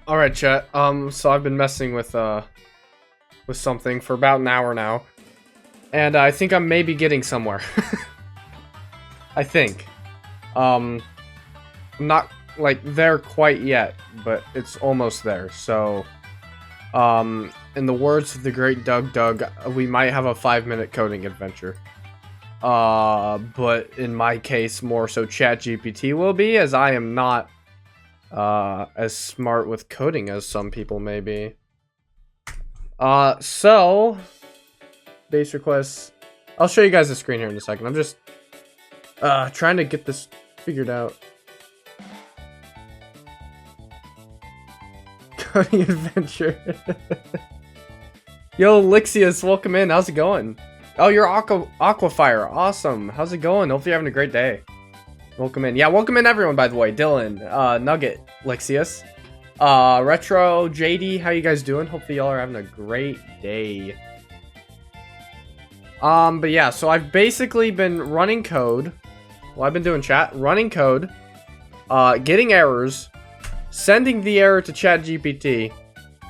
Alright, chat. So I've been messing with something for about an hour now. And I think I'm maybe getting somewhere. I think. I'm not, like, there quite yet, but it's almost there. So, in the words of the great Doug, we might have a 5-minute coding adventure. But in my case, more so ChatGPT will be, as I am not as smart with coding as some people may be. So base requests. I'll show you guys the screen here in a second. I'm just trying to get this figured out. Coding adventure. Yo, Lixius, welcome in. How's it going? Oh, you're Aquafire. Awesome. How's it going? Hopefully you're having a great day. Welcome in. Yeah, welcome in everyone, by the way. Dylan, Nugget, Lixius, Retro, JD, how you guys doing? Hopefully y'all are having a great day. But yeah, so I've basically been running code. Well, I've been doing chat, running code, getting errors, sending the error to ChatGPT.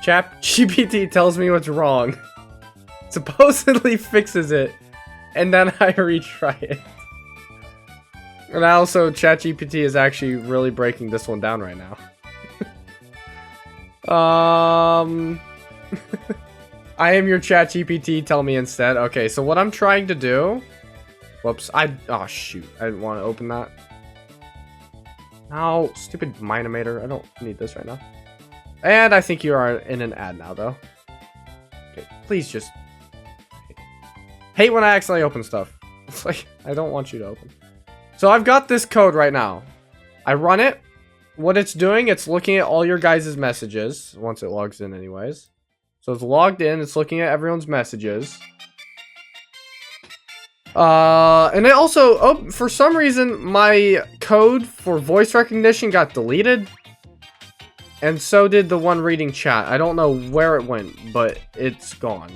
ChatGPT tells me what's wrong, supposedly fixes it, and then I retry it. And also, ChatGPT is actually really breaking this one down right now. I am your ChatGPT, tell me instead. Okay, so what I'm trying to do... Whoops, oh shoot, I didn't want to open that. No, stupid Minimator, I don't need this right now. And I think you are in an ad now, though. Okay, please just... Hate when I accidentally open stuff. It's like, I don't want you to open. So I've got this code right now. I run it. What it's doing, it's looking at all your guys' messages. Once it logs in anyways. So it's logged in. It's looking at everyone's messages. And it also, oh, for some reason, my code for voice recognition got deleted. And so did the one reading chat. I don't know where it went, but it's gone.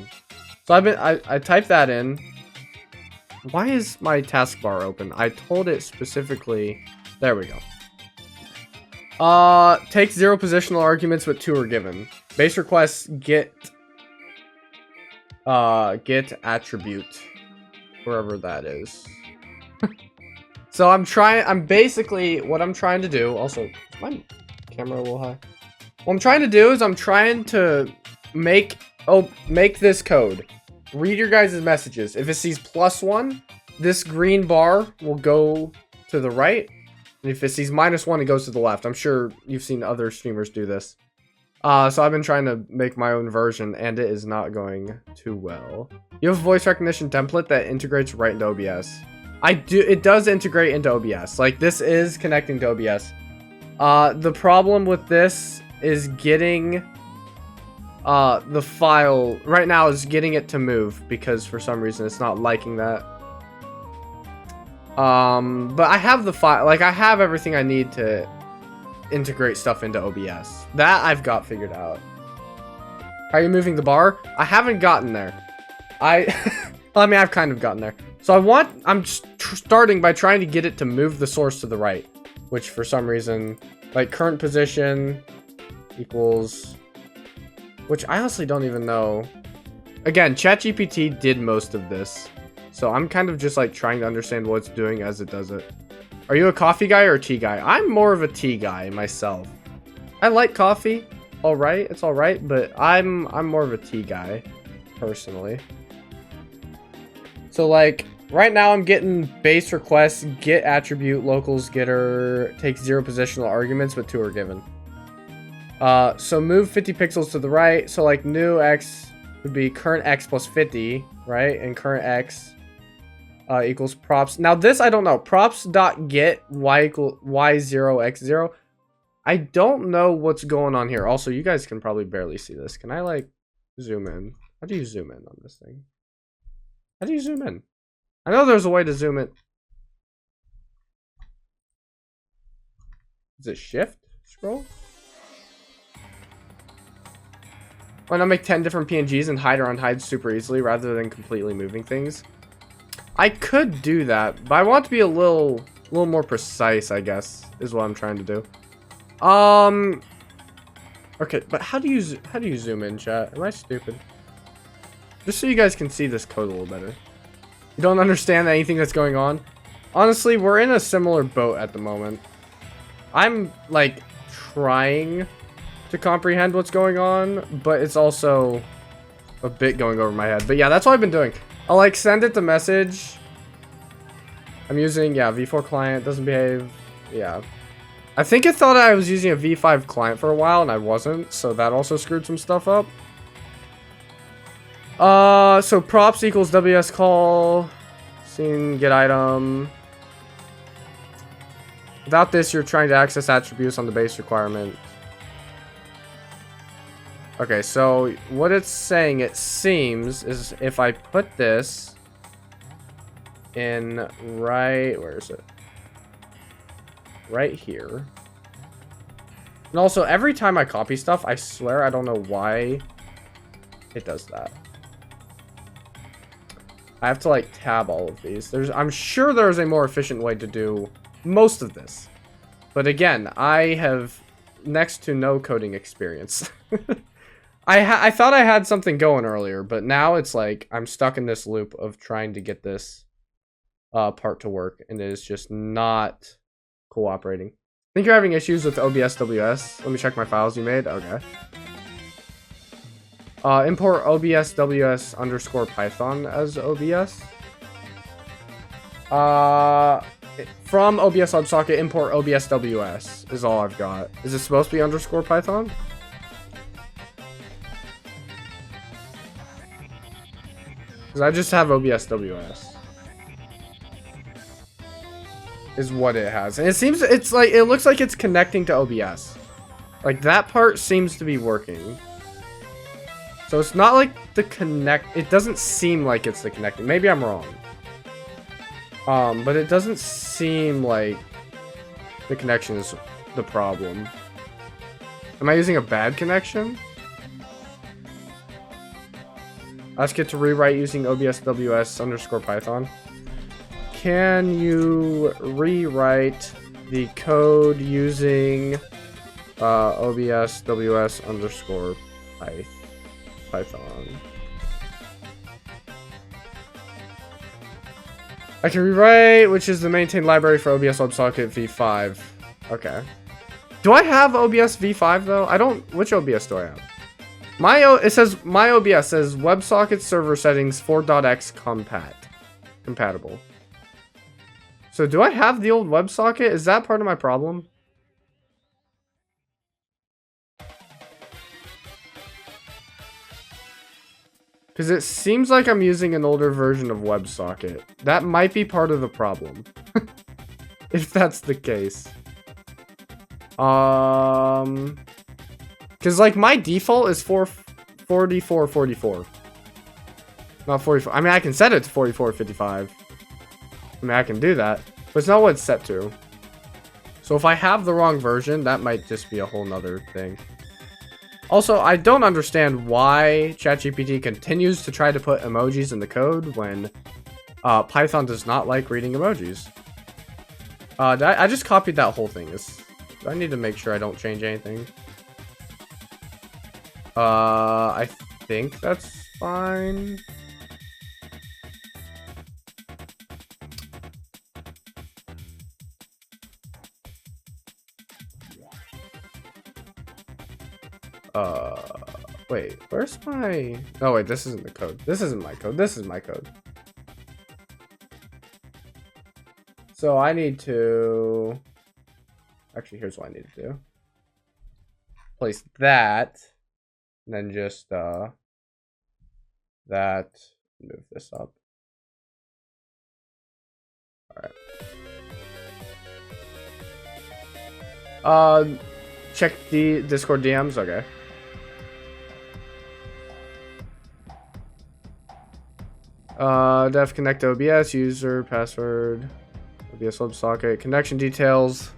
So I typed that in. Why is my taskbar open? I told it specifically. There we go. Take 0 positional arguments, but 2 are given. Base requests get attribute, wherever that is. So basically what I'm trying to do. Also, is my camera a little high? What I'm trying to do is I'm trying to make this code. Read your guys' messages. If it sees +1, this green bar will go to the right. And if it sees -1, it goes to the left. I'm sure you've seen other streamers do this. So I've been trying to make my own version, and it is not going too well. You have a voice recognition template that integrates right into OBS. It does integrate into OBS. Like, this is connecting to OBS. The problem with this is getting... the file right now is getting it to move because for some reason it's not liking that. But I have the file, like I have everything I need to integrate stuff into OBS. That I've got figured out. Are you moving the bar? I haven't gotten there. I mean, I've kind of gotten there. So I'm starting by trying to get it to move the source to the right, which for some reason, like current position equals... Which I honestly don't even know. Again, ChatGPT did most of this. So I'm kind of just like trying to understand what it's doing as it does it. Are you a coffee guy or a tea guy? I'm more of a tea guy myself. I like coffee. Alright, it's alright, but I'm more of a tea guy, personally. So like, right now I'm getting base requests, get attribute, locals, getter, takes 0 positional arguments, but 2 are given. So move 50 pixels to the right. So like new x would be current x plus 50, right? And current x equals props. Now this I don't know. Props.get y equal y0x0. I don't know what's going on here. Also, you guys can probably barely see this. Can I like zoom in? How do you zoom in on this thing? How do you zoom in? I know there's a way to zoom it. Is it shift scroll? Why not make 10 different PNGs and hide or unhide super easily rather than completely moving things? I could do that, but I want to be a little more precise, I guess, is what I'm trying to do. Okay, but how do you zoom in, chat? Am I stupid? Just so you guys can see this code a little better. You don't understand anything that's going on? Honestly, we're in a similar boat at the moment. I'm, like, trying to comprehend what's going on, but it's also a bit going over my head. But yeah, that's what I've been doing. I'll, like, send it the message. I'm using, yeah, V4 client, doesn't behave. Yeah. I think it thought I was using a V5 client for a while, and I wasn't, so that also screwed some stuff up. So props equals WS call. Scene get item. Without this, you're trying to access attributes on the base requirement. Okay, so what it's saying, it seems, is if I put this in right, where is it? Right here. And also, every time I copy stuff, I swear I don't know why it does that. I have to, like, tab all of these. I'm sure there's a more efficient way to do most of this. But again, I have next to no coding experience. I thought I had something going earlier, but now it's like I'm stuck in this loop of trying to get this part to work, and it is just not cooperating. I think you're having issues with OBS WS. Let me check my files you made. Okay. Import OBS WS underscore Python as OBS. From OBS WebSocket, import OBS WS is all I've got. Is it supposed to be underscore Python? Because I just have OBS WS. Is what it has. And it seems, it's like, it looks like it's connecting to OBS. Like, that part seems to be working. So it's not like the connect, it doesn't seem like it's the connecting. Maybe I'm wrong. But it doesn't seem like the connection is the problem. Am I using a bad connection? Ask it to rewrite using OBS WS underscore Python. Can you rewrite the code using OBS WS underscore Python? I can rewrite, which is the maintained library for OBS WebSocket v5. Okay. Do I have OBS v5 though? I don't. Which OBS do I have? It says my OBS says WebSocket server settings 4.x compatible. So do I have the old WebSocket? Is that part of my problem? Because it seems like I'm using an older version of WebSocket. That might be part of the problem. If that's the case. Because like my default is 44. Not 44. I mean, I can set it to 4455. I mean, I can do that, but it's not what it's set to. So if I have the wrong version, that might just be a whole nother thing. Also, I don't understand why ChatGPT continues to try to put emojis in the code when Python does not like reading emojis. I just copied that whole thing. Do I need to make sure I don't change anything? I think that's fine. Wait, where's my... Oh, wait, this isn't the code. This isn't my code. This is my code. So I need to... Actually, here's what I need to do. Place that. And then just, that. Move this up. Alright. Check the Discord DMs. Okay. Def connect to OBS, user, password, OBS WebSocket, connection details.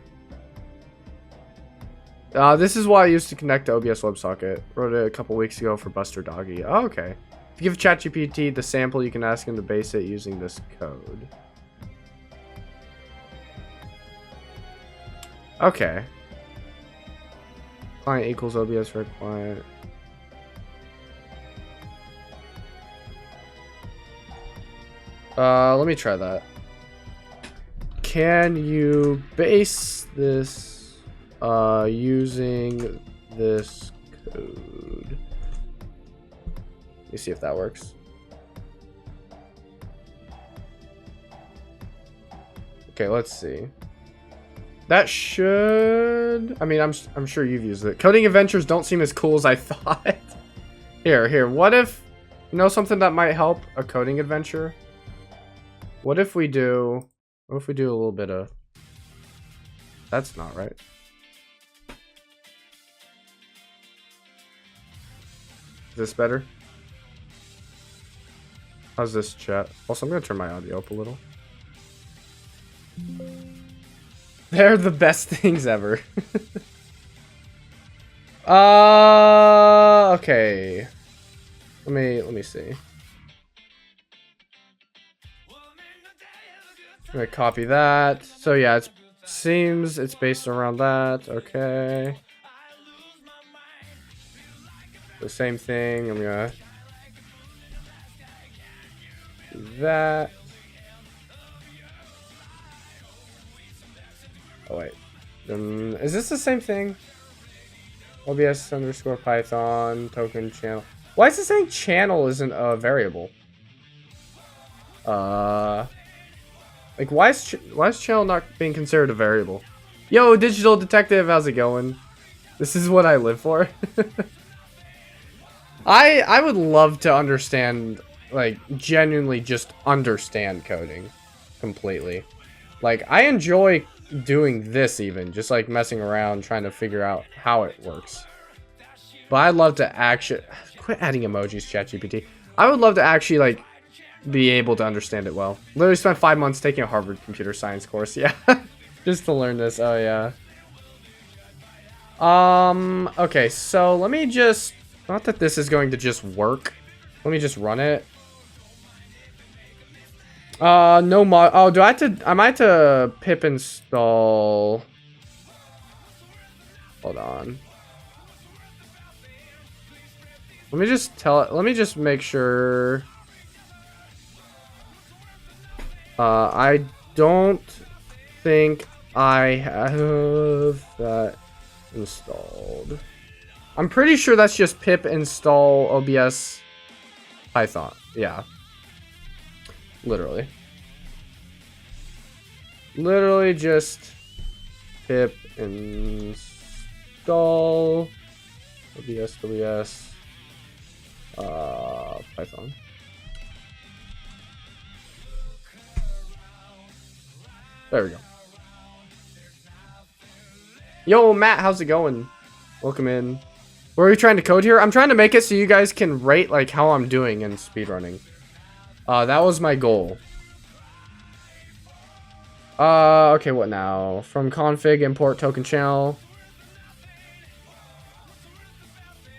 This is why I used to connect to OBS WebSocket. Wrote it a couple weeks ago for Buster Doggy. Oh, okay. If you give ChatGPT the sample, you can ask him to base it using this code. Okay. Client equals OBS for client. Let me try that. Can you base this using this code? Let me see if that works. Okay, let's see. That should... I mean, I'm sure you've used it. Coding adventures don't seem as cool as I thought. Here. What if... You know something that might help a coding adventure? What if we do... What if we do a little bit of... That's not right. Is this better? How's this chat? Also, I'm going to turn my audio up a little. They're the best things ever. Okay. Let me see. I'm gonna copy that. So yeah, it seems it's based around that. Okay. The same thing. I'm gonna do that. Oh wait, is this the same thing? OBS underscore Python token channel. Why is it saying channel isn't a variable? Like why is channel not being considered a variable? Yo, digital detective, how's it going? This is what I live for. I would love to understand, like genuinely just understand coding completely. Like I enjoy doing this even, just like messing around trying to figure out how it works. But I'd love to actually quit adding emojis, ChatGPT. I would love to actually like be able to understand it well. Literally spent 5 months taking a Harvard computer science course, yeah. Just to learn this. Oh yeah. Okay, so let me just, not that this is going to just work. Let me just run it. No mod. Oh, do I have to? I might have to pip install. Hold on. Let me just tell it. Let me just make sure. I don't think I have that installed. I'm pretty sure that's just pip install OBS Python. Yeah. Literally just pip install OBS Python. There we go. Yo, Matt, how's it going? Welcome in. What are we trying to code here? I'm trying to make it so you guys can rate like how I'm doing in speedrunning. That was my goal. Okay, what now? From config, import token channel.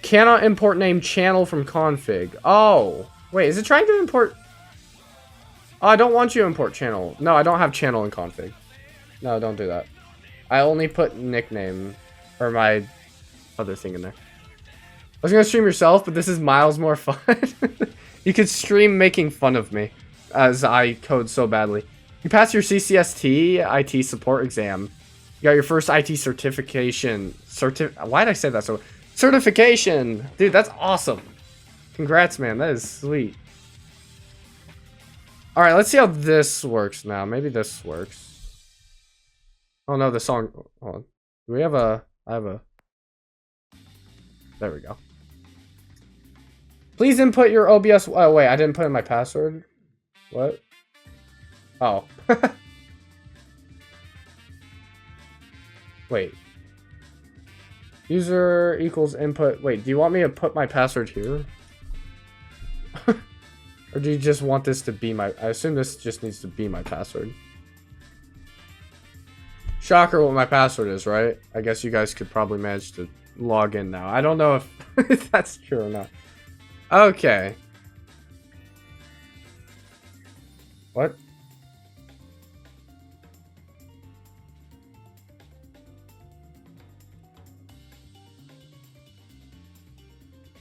Cannot import name channel from config. Oh, wait, is it trying to import? Oh, I don't want you to import channel. No, I don't have channel in config. No, don't do that. I only put nickname or my other thing in there. I was gonna stream yourself, but this is miles more fun. You could stream making fun of me as I code so badly. You passed your CCST IT support exam. You got your first IT certification. Why did I say that so? Certification! Dude, that's awesome. Congrats, man. That is sweet. Alright, let's see how this works now. Maybe this works. Oh no, the song. Hold on. Do we have a... I have a... There we go. Please input your OBS... Oh, wait, I didn't put in my password. What? Oh. Wait. User equals input... Wait, do you want me to put my password here? Or do you just want this to be my... I assume this just needs to be my password. Shocker what my password is, right? I guess you guys could probably manage to log in now. I don't know if, if that's true or not. Okay. What?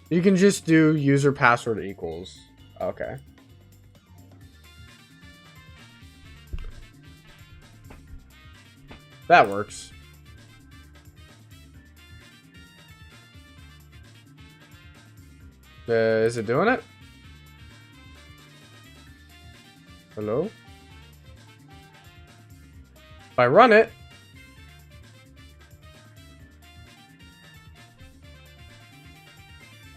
You can just do user password equals. Okay. That works. Is it doing it? Hello? If I run it...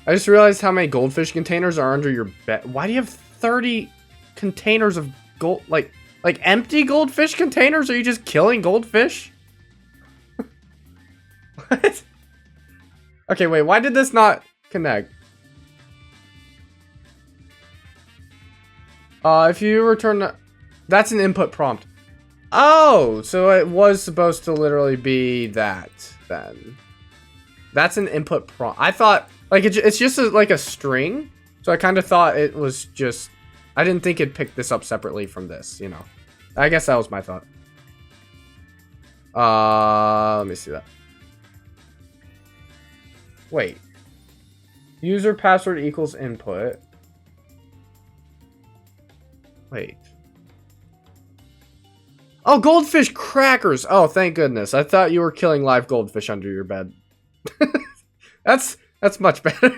I just realized how many goldfish containers are under your bed. Why do you have 30 containers of gold? Like empty goldfish containers? Are you just killing goldfish? What? Okay, wait. Why did this not connect? If you return... That's an input prompt. Oh, so it was supposed to literally be that, then. That's an input prompt. I thought... Like, it's just like a string. So I kind of thought it was just... I didn't think it'd pick this up separately from this, you know. I guess that was my thought. Let me see that. Wait. User password equals input. Wait. Oh, goldfish crackers. Oh, thank goodness. I thought you were killing live goldfish under your bed. That's much better.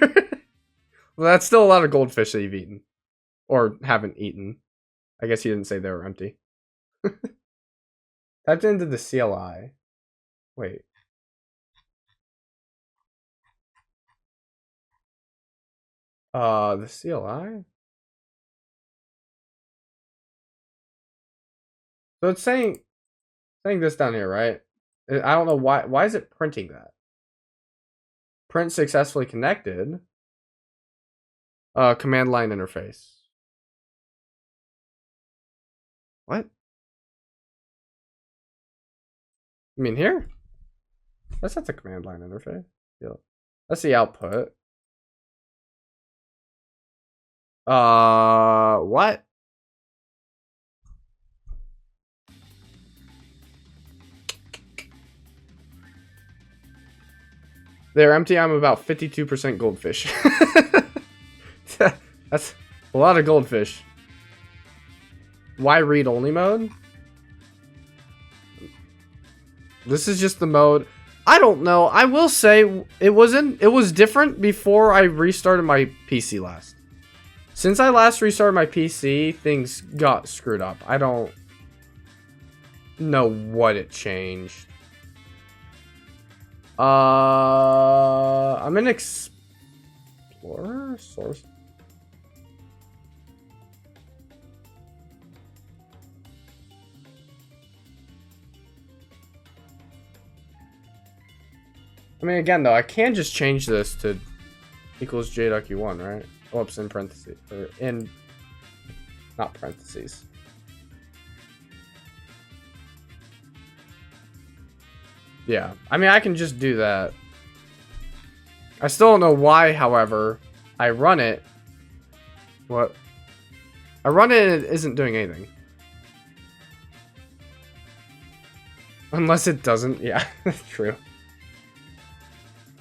Well, that's still a lot of goldfish that you've eaten. Or haven't eaten. I guess you didn't say they were empty. Typed into the CLI. Wait. The CLI? So it's saying this down here, right? I don't know why. Why is it printing that? Print successfully connected. Command line interface. What? You mean here? That's not the command line interface. Yeah. That's the output. What? They're empty. I'm about 52% goldfish. That's a lot of goldfish. Why read-only mode? This is just the mode. I don't know. I will say it was different before I restarted my PC last. Since I last restarted my PC, things got screwed up. I don't know what it changed. I'm an explorer source. I mean, again, though, I can just change this to equals JDucky1, right? Oops, in parentheses. Or in... Not parentheses. Yeah. I mean, I can just do that. I still don't know why, however, I run it. What? I run it and it isn't doing anything. Unless it doesn't. Yeah, that's true.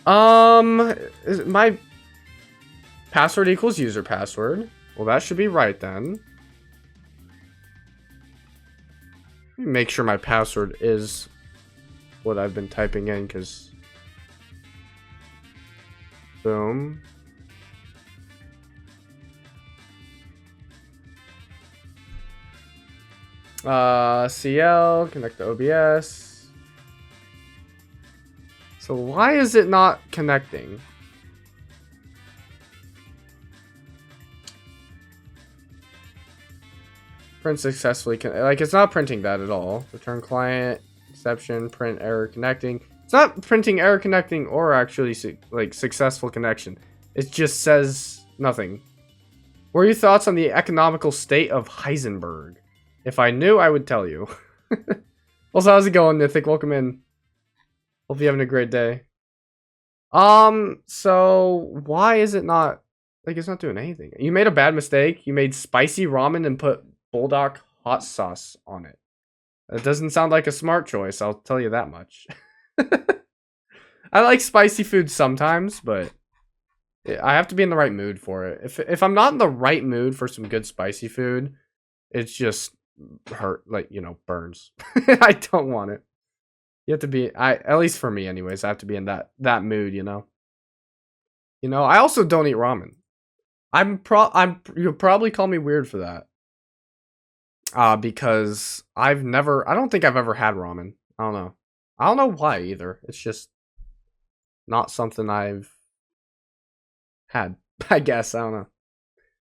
My password equals user password. Well, that should be right then. Let me make sure my password is what I've been typing in, because boom. CL, connect to OBS. So why is it not connecting? Print successfully. Like, it's not printing that at all. Return client, exception, print error connecting. It's not printing error connecting or actually like successful connection. It just says nothing. What are your thoughts on the economical state of Heisenberg? If I knew, I would tell you. Also, how's it going, Mythic? Welcome in. Hope you're having a great day. So why is it not, like, it's not doing anything? You made a bad mistake. You made spicy ramen and put bulldog hot sauce on it. It doesn't sound like a smart choice, I'll tell you that much. I like spicy food sometimes, but I have to be in the right mood for it. If I'm not in the right mood for some good spicy food, it's just hurt, like, you know, burns. I don't want it. You have to be, at least for me anyways, I have to be in that mood, you know. You know, I also don't eat ramen. You'll probably call me weird for that. Because I don't think I've ever had ramen. I don't know. I don't know why either. It's just not something I've had, I guess. I don't know.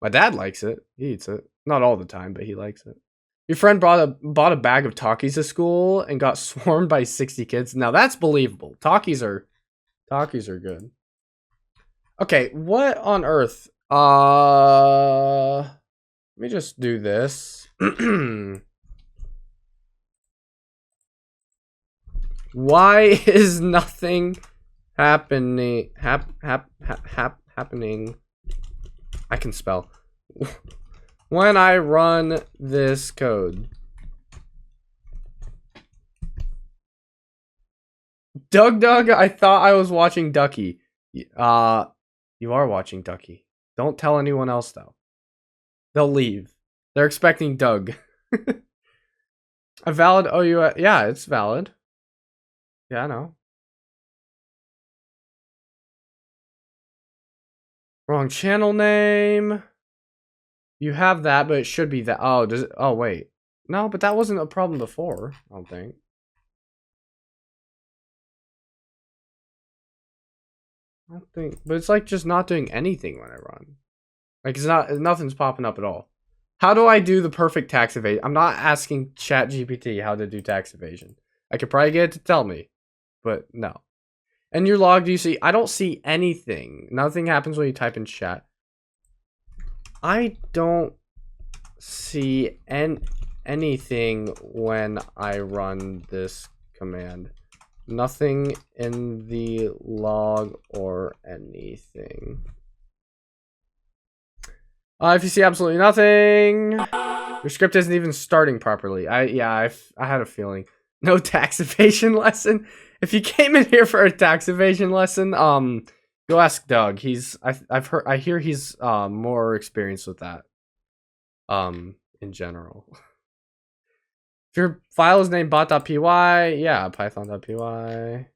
My dad likes it. He eats it. Not all the time, but he likes it. Your friend bought a bag of Takis to school and got swarmed by 60 kids. Now that's believable. Takis are good. Okay, what on earth? Let me just do this. Why is nothing happening? Happening. I can spell. When I run this code. Doug, I thought I was watching Ducky. You are watching Ducky. Don't tell anyone else though. They'll leave. They're expecting Doug. A valid OUS. Yeah, it's valid. Yeah, I know. Wrong channel name. You have that, but it should be that. Oh, does it? Oh, wait. No, but that wasn't a problem before, I don't think. But it's like just not doing anything when I run. Like nothing's popping up at all. How do I do the perfect tax evasion? I'm not asking ChatGPT how to do tax evasion. I could probably get it to tell me, but no. And your log, do you see? I don't see anything. Nothing happens when you type in chat. I don't see anything when I run this command. Nothing in the log or anything. If you see absolutely nothing, your script isn't even starting properly. I had a feeling. No tax evasion lesson. If you came in here for a tax evasion lesson, go ask Doug. I hear he's more experienced with that. In general. If your file is named bot.py, yeah, python.py.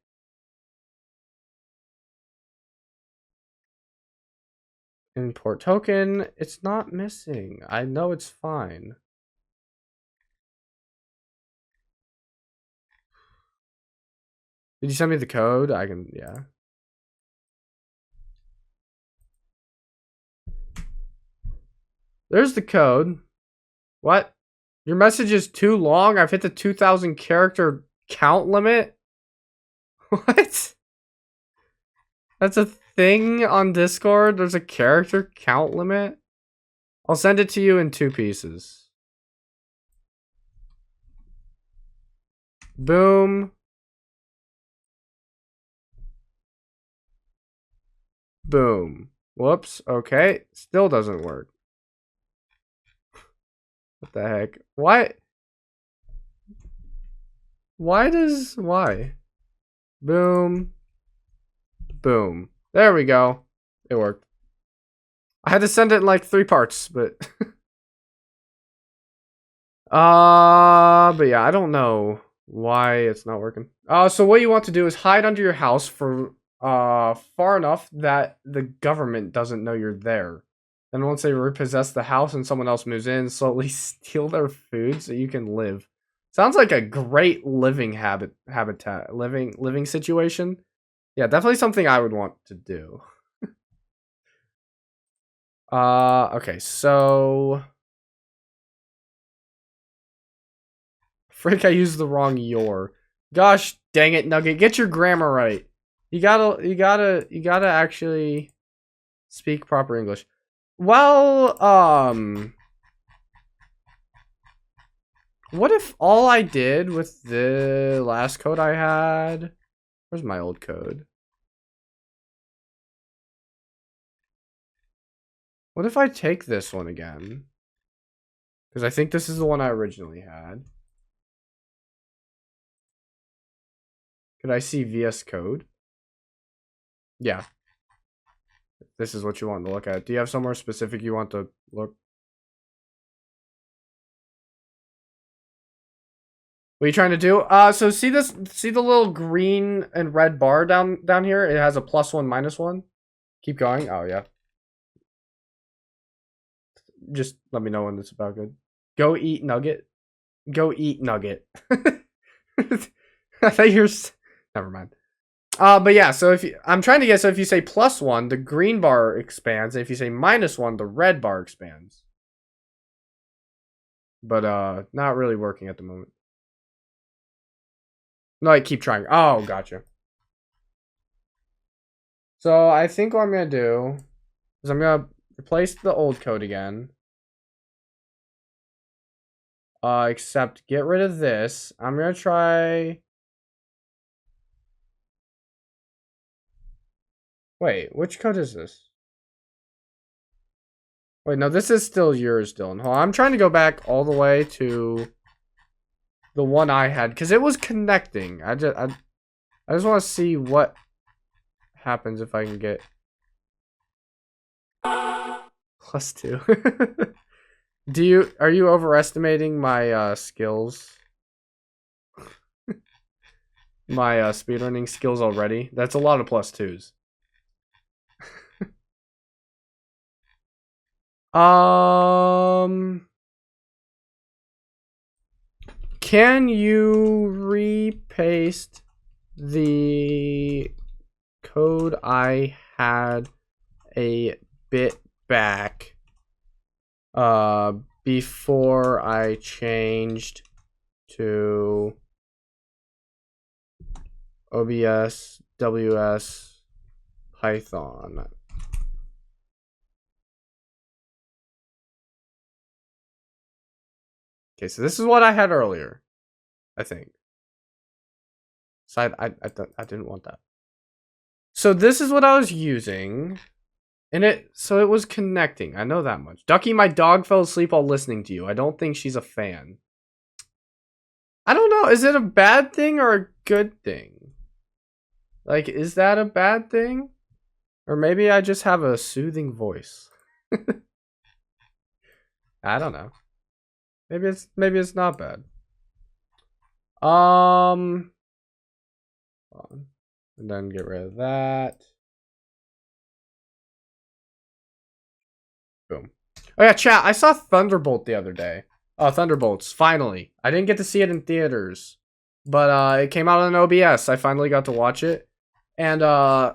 Import token, it's not missing. I know it's fine. Did you send me the code? I can, yeah. There's the code. What? Your message is too long? I've hit the 2,000 character count limit? What? That's a thing on Discord? There's a character count limit? I'll send it to you in 2 pieces. Boom. Boom. Whoops. Okay. Still doesn't work. What the heck? Why? Why? Boom. Boom. There we go. It worked. I had to send it in like 3 parts, but but yeah, I don't know why it's not working. So what you want to do is hide under your house for far enough that the government doesn't know you're there. And once they repossess the house and someone else moves in, slowly steal their food so you can live. Sounds like a great living habitat, living situation. Yeah, definitely something I would want to do. Okay, so frick, I used the wrong your. Gosh dang it, Nugget, get your grammar right. You gotta actually speak proper English. Well, what if all I did with the last code I had? Where's my old code? What if I take this one again? Because I think this is the one I originally had. Could I see VS Code? Yeah. This is what you want to look at. Do you have somewhere specific you want to look? What are you trying to do? So see this? See the little green and red bar down here? It has a +1, -1. Keep going. Oh yeah. Just let me know when it's about good. Go eat nugget. Go eat nugget. I thought you're. Never mind. But yeah. So if you, I'm trying to guess. So if you say +1, the green bar expands. If you say -1, the red bar expands. But not really working at the moment. No, I keep trying. Oh, gotcha. So I think what I'm gonna do is I'm gonna replace the old code again. Except get rid of this. I'm gonna try. Wait, which code is this? Wait, no, this is still yours, Dylan. Hold on, I'm trying to go back all the way to the one I had because it was connecting. I just want to see what happens if I can get +2. Are you overestimating my skills? My speedrunning skills already? That's a lot of +2s. Can you repaste the code I had a bit back before I changed to OBS WS Python? Okay, so this is what I had earlier, I think. So I didn't want that. So this is what I was using, and so it was connecting. I know that much. Ducky, my dog fell asleep while listening to you. I don't think she's a fan. I don't know. Is it a bad thing or a good thing? Like, is that a bad thing? Or maybe I just have a soothing voice. I don't know. Maybe it's not bad. And then get rid of that. Boom. Oh yeah, chat. I saw Thunderbolt the other day. Oh, Thunderbolts. Finally, I didn't get to see it in theaters, but it came out on OBS. I finally got to watch it, and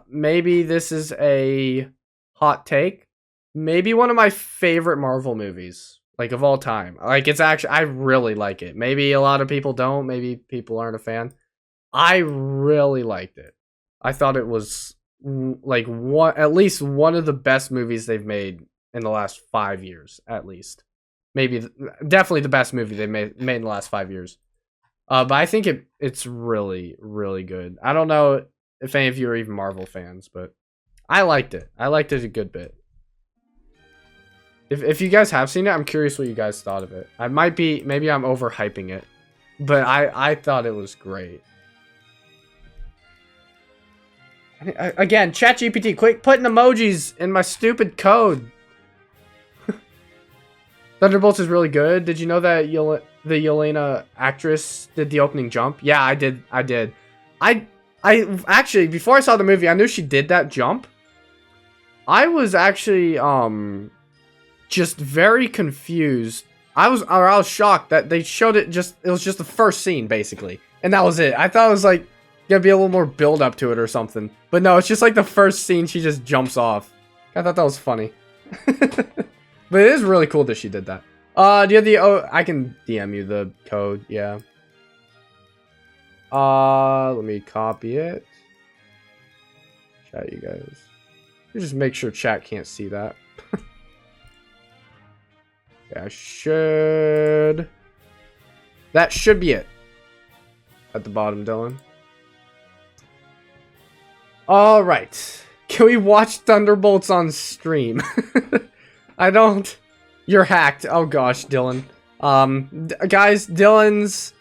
maybe this is a hot take. Maybe one of my favorite Marvel movies. Like, of all time. Like, it's actually, I really like it. Maybe a lot of people don't. Maybe people aren't a fan. I really liked it. I thought it was, like, at least one of the best movies they've made in the last 5 years, at least. Maybe, definitely the best movie they made in the last 5 years. But I think it's really, really good. I don't know if any of you are even Marvel fans, but I liked it. I liked it a good bit. If you guys have seen it, I'm curious what you guys thought of it. Maybe I'm overhyping it, but I thought it was great. Again, ChatGPT, quick putting emojis in my stupid code. Thunderbolts is really good. Did you know that the Yelena actress did the opening jump? Yeah, I did. I actually, before I saw the movie, I knew she did that jump. I was actually just very confused. I was shocked that they showed it it was just the first scene basically, and that was it. I thought it was like gonna be a little more build up to it or something, but no, it's just like the first scene she just jumps off. I thought that was funny. But it is really cool that she did that. Do you have the I can DM you the code, yeah. Let me copy it. Chat, you guys. Just make sure chat can't see that. Yeah, that should be it. At the bottom, Dylan. Alright. Can we watch Thunderbolts on stream? I don't. You're hacked. Oh gosh, Dylan. Guys, Dylan's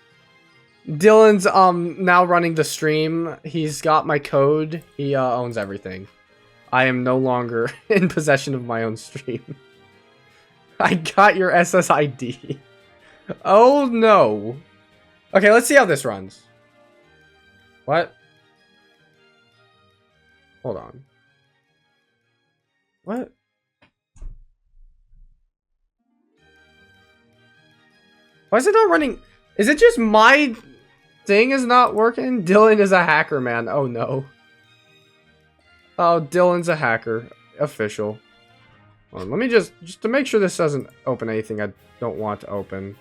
now running the stream. He's got my code. He owns everything. I am no longer in possession of my own stream. I got your SSID. Oh no. Okay, let's see how this runs. What? Hold on. What? Why is it not running? Is it just my thing is not working? Dylan is a hacker, man. Oh no. Oh, Dylan's a hacker. Official. Hold on, let me just to make sure this doesn't open anything I don't want to open.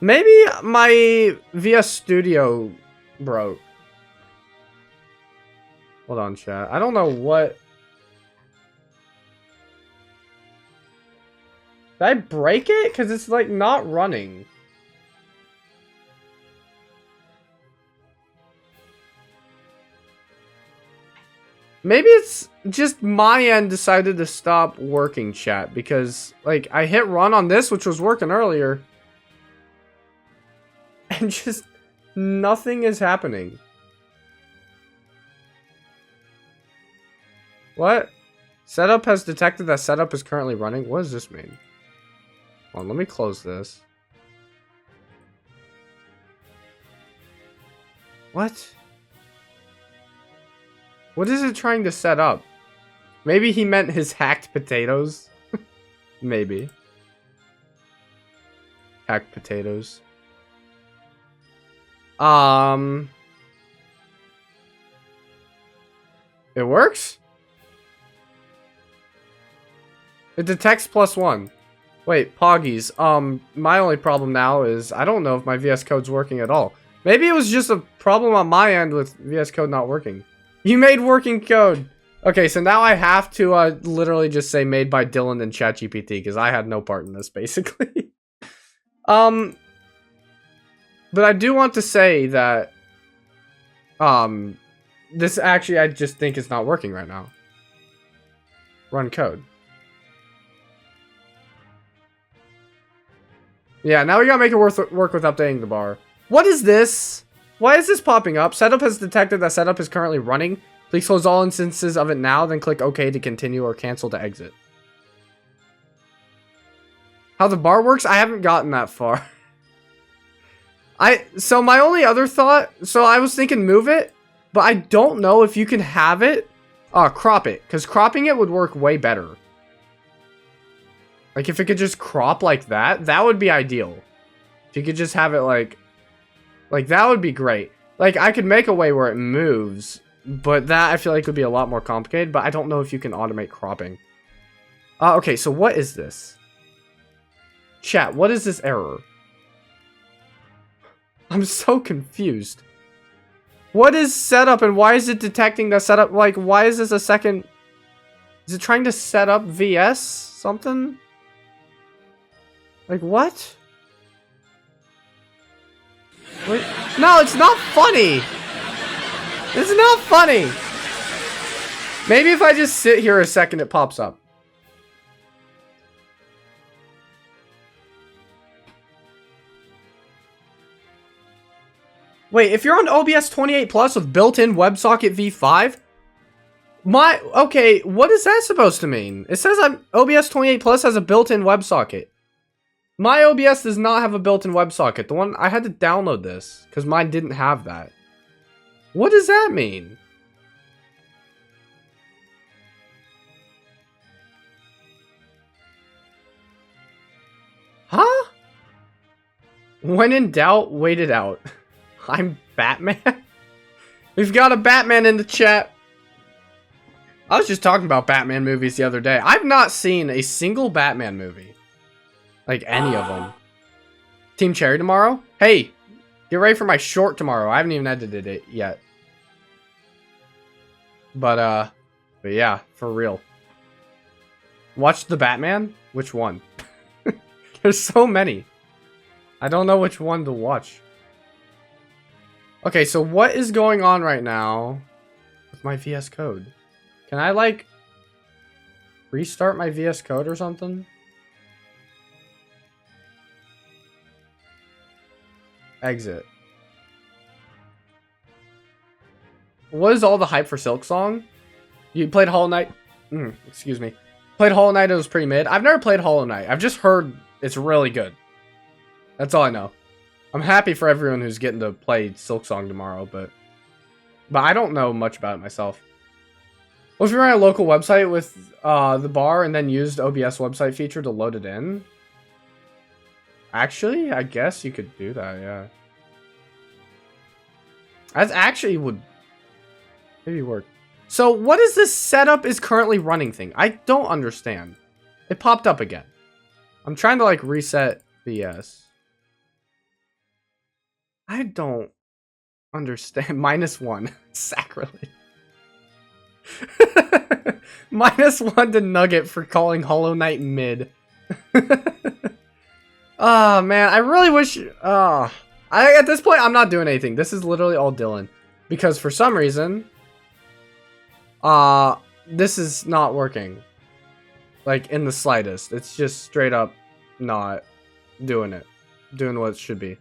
Maybe my VS Studio broke. Hold on, chat. I don't know what. Did I break it? Because it's like not running. Maybe it's just my end decided to stop working, chat. Because like I hit run on this, which was working earlier. And just nothing is happening. What? Setup has detected that setup is currently running. What does this mean? Hold on, let me close this. What? What is it trying to set up? Maybe he meant his hacked potatoes. Maybe. Hacked potatoes. It works? It detects +1. Wait, Poggies. My only problem now is I don't know if my VS Code's working at all. Maybe it was just a problem on my end with VS Code not working. You made working code. Okay, so now I have to literally just say made by Dylan and ChatGPT because I had no part in this basically. But I do want to say that this actually I just think is not working right now. Run code. Yeah, now we gotta make it work with updating the bar. What is this? Why is this popping up? Setup has detected that setup is currently running. Please close all instances of it now, then click OK to continue or cancel to exit. How the bar works? I haven't gotten that far. So my only other thought, so I was thinking move it, but I don't know if you can have it, crop it, because cropping it would work way better. Like if it could just crop like that, that would be ideal. If you could just have it like that would be great. Like I could make a way where it moves, but that I feel like would be a lot more complicated, but I don't know if you can automate cropping. Okay, so what is this? Chat, what is this error? I'm so confused. What is setup and why is it detecting the setup? Like, why is this a second? Is it trying to set up VS something? Like, what? Wait, no, it's not funny. It's not funny. Maybe if I just sit here a second, it pops up. Wait, if you're on OBS 28 Plus with built-in WebSocket v5, okay, what is that supposed to mean? It says OBS 28 Plus has a built-in WebSocket. My OBS does not have a built-in WebSocket. The one I had to download this because mine didn't have that. What does that mean? Huh? When in doubt, wait it out. I'm Batman? We've got a Batman in the chat. I was just talking about Batman movies the other day. I've not seen a single Batman movie. Like any of them. Team Cherry tomorrow? Hey, get ready for my short tomorrow. I haven't even edited it yet. But yeah, for real. Watch the Batman? Which one? There's so many. I don't know which one to watch. Okay, so what is going on right now with my VS Code? Can I, like, restart my VS Code or something? Exit. What is all the hype for Silk Song? You played Hollow Knight? Excuse me. Played Hollow Knight, it was pretty mid. I've never played Hollow Knight. I've just heard it's really good. That's all I know. I'm happy for everyone who's getting to play Silksong tomorrow, but I don't know much about it myself. Well, if you run a local website with the bar and then used OBS website feature to load it in, actually, I guess you could do that, yeah. That actually would maybe work. So what is this setup is currently running thing? I don't understand. It popped up again. I'm trying to like reset BS. I don't understand. -1. Sacrilege. -1 to Nugget for calling Hollow Knight mid. Oh man, I really wish at this point I'm not doing anything. This is literally all Dylan. Because for some reason this is not working. Like in the slightest. It's just straight up not doing it. Doing what it should be.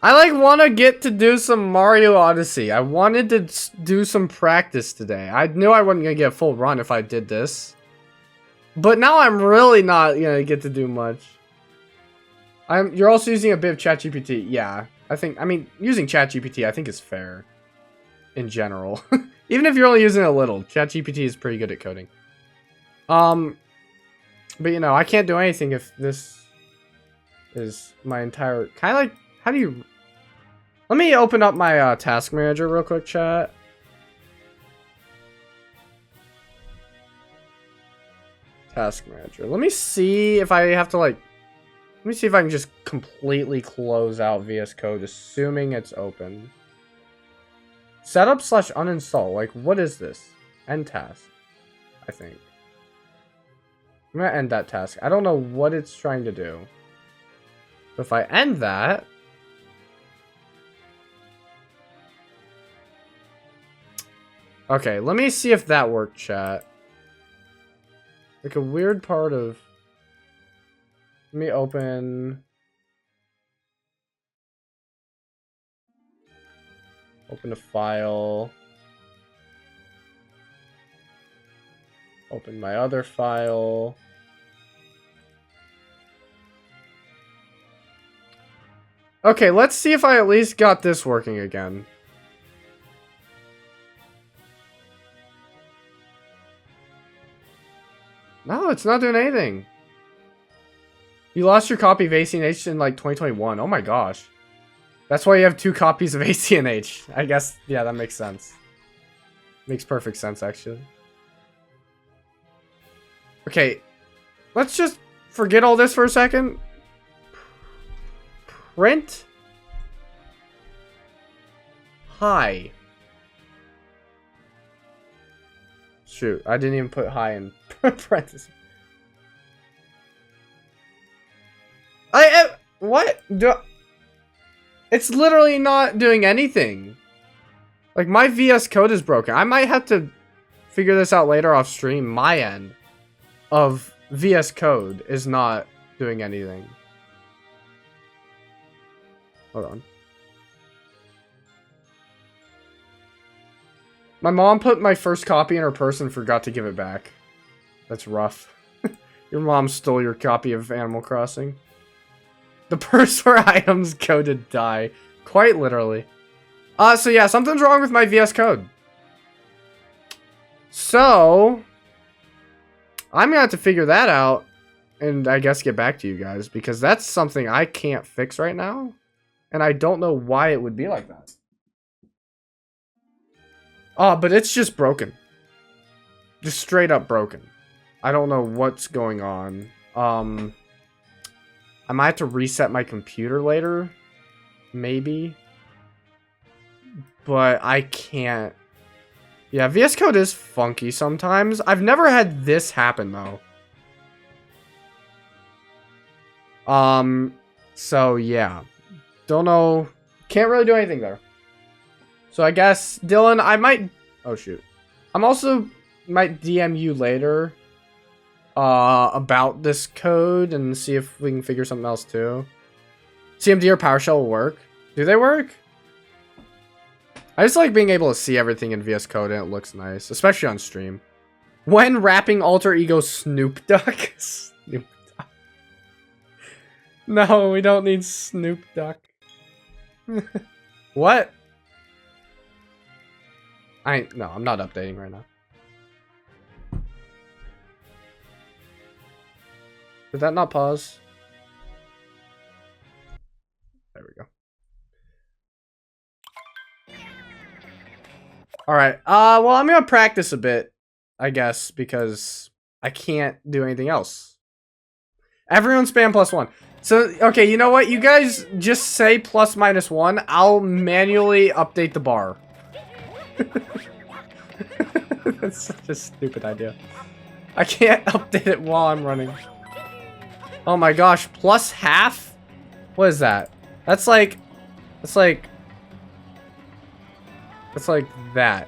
I like want to get to do some Mario Odyssey. I wanted to do some practice today. I knew I wasn't going to get a full run if I did this. But now I'm really not going to get to do much. You're also using a bit of ChatGPT. Yeah, I mean, using ChatGPT I think is fair. In general. Even if you're only using a little. ChatGPT is pretty good at coding. But you know, I can't do anything if this is my entire... Kind of like... How do you... Let me open up my task manager real quick, chat. Task manager. Let me see if I have to like... Let me see if I can just completely close out VS Code, assuming it's open. Setup / uninstall. Like, what is this? End task, I think. I'm gonna end that task. I don't know what it's trying to do. But if I end that... Okay, let me see if that worked, chat. Like a weird part of... Let me open... Open a file. Open my other file. Okay, let's see if I at least got this working again. No, it's not doing anything. You lost your copy of ACNH in like 2021. Oh my gosh. That's why you have 2 copies of ACNH. I guess, yeah, that makes sense. Makes perfect sense, actually. Okay, let's just forget all this for a second. Print. Hi. Shoot, I didn't even put hi in parentheses. What? It's literally not doing anything. Like, my VS Code is broken. I might have to figure this out later off stream. My end of VS Code is not doing anything. Hold on. My mom put my first copy in her purse and forgot to give it back. That's rough. Your mom stole your copy of Animal Crossing. The purse where items go to die. Quite literally. So yeah, something's wrong with my VS Code. So, I'm gonna have to figure that out and I guess get back to you guys because that's something I can't fix right now. And I don't know why it would be like that. Oh, but it's just broken. Just straight up broken. I don't know what's going on. I might have to reset my computer later. Maybe. But I can't. Yeah, VS Code is funky sometimes. I've never had this happen, though. So, yeah. Don't know. Can't really do anything there. So, I guess, Dylan, I might... Oh, shoot. I'm also... might DM you later... about this code and see if we can figure something else, too. CMD or PowerShell will work. Do they work? I just like being able to see everything in VS Code and it looks nice, especially on stream. When rapping alter ego Snoop Duck. Snoop Duck. No, we don't need Snoop Duck. What? No, I'm not updating right now. Did that not pause? There we go. Alright, well, I'm gonna practice a bit, I guess, because I can't do anything else. Everyone spam +1. So, okay, you know what? You guys just say ±1. I'll manually update the bar. That's such a stupid idea. I can't update it while I'm running. Oh my gosh, +half? What is that? That's like that.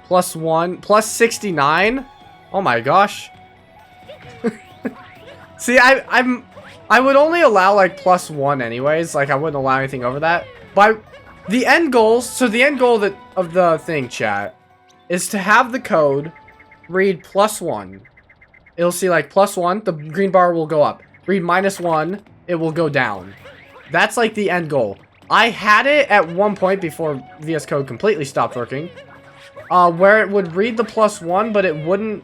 +1, +69? Oh my gosh. See, I would only allow like +1 anyways. Like I wouldn't allow anything over that. But the end goals, so the end goal of the thing, chat, is to have the code read +1. It'll see like +1, the green bar will go up. Read -1, it will go down. That's like the end goal. I had it at one point before VS Code completely stopped working, where it would read the +1, but it wouldn't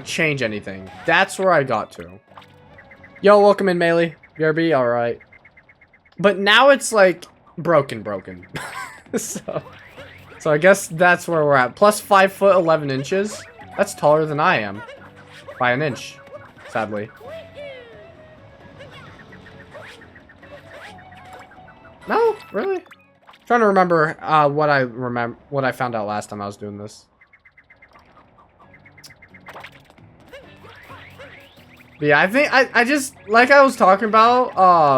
change anything. That's where I got to. Yo, welcome in, Melee. BRB, alright. But now it's like broken. so I guess that's where we're at. +5 foot 11 inches. That's taller than I am. By an inch, sadly. No, really? I'm trying to remember what I found out last time I was doing this. But yeah, I think I just, like I was talking about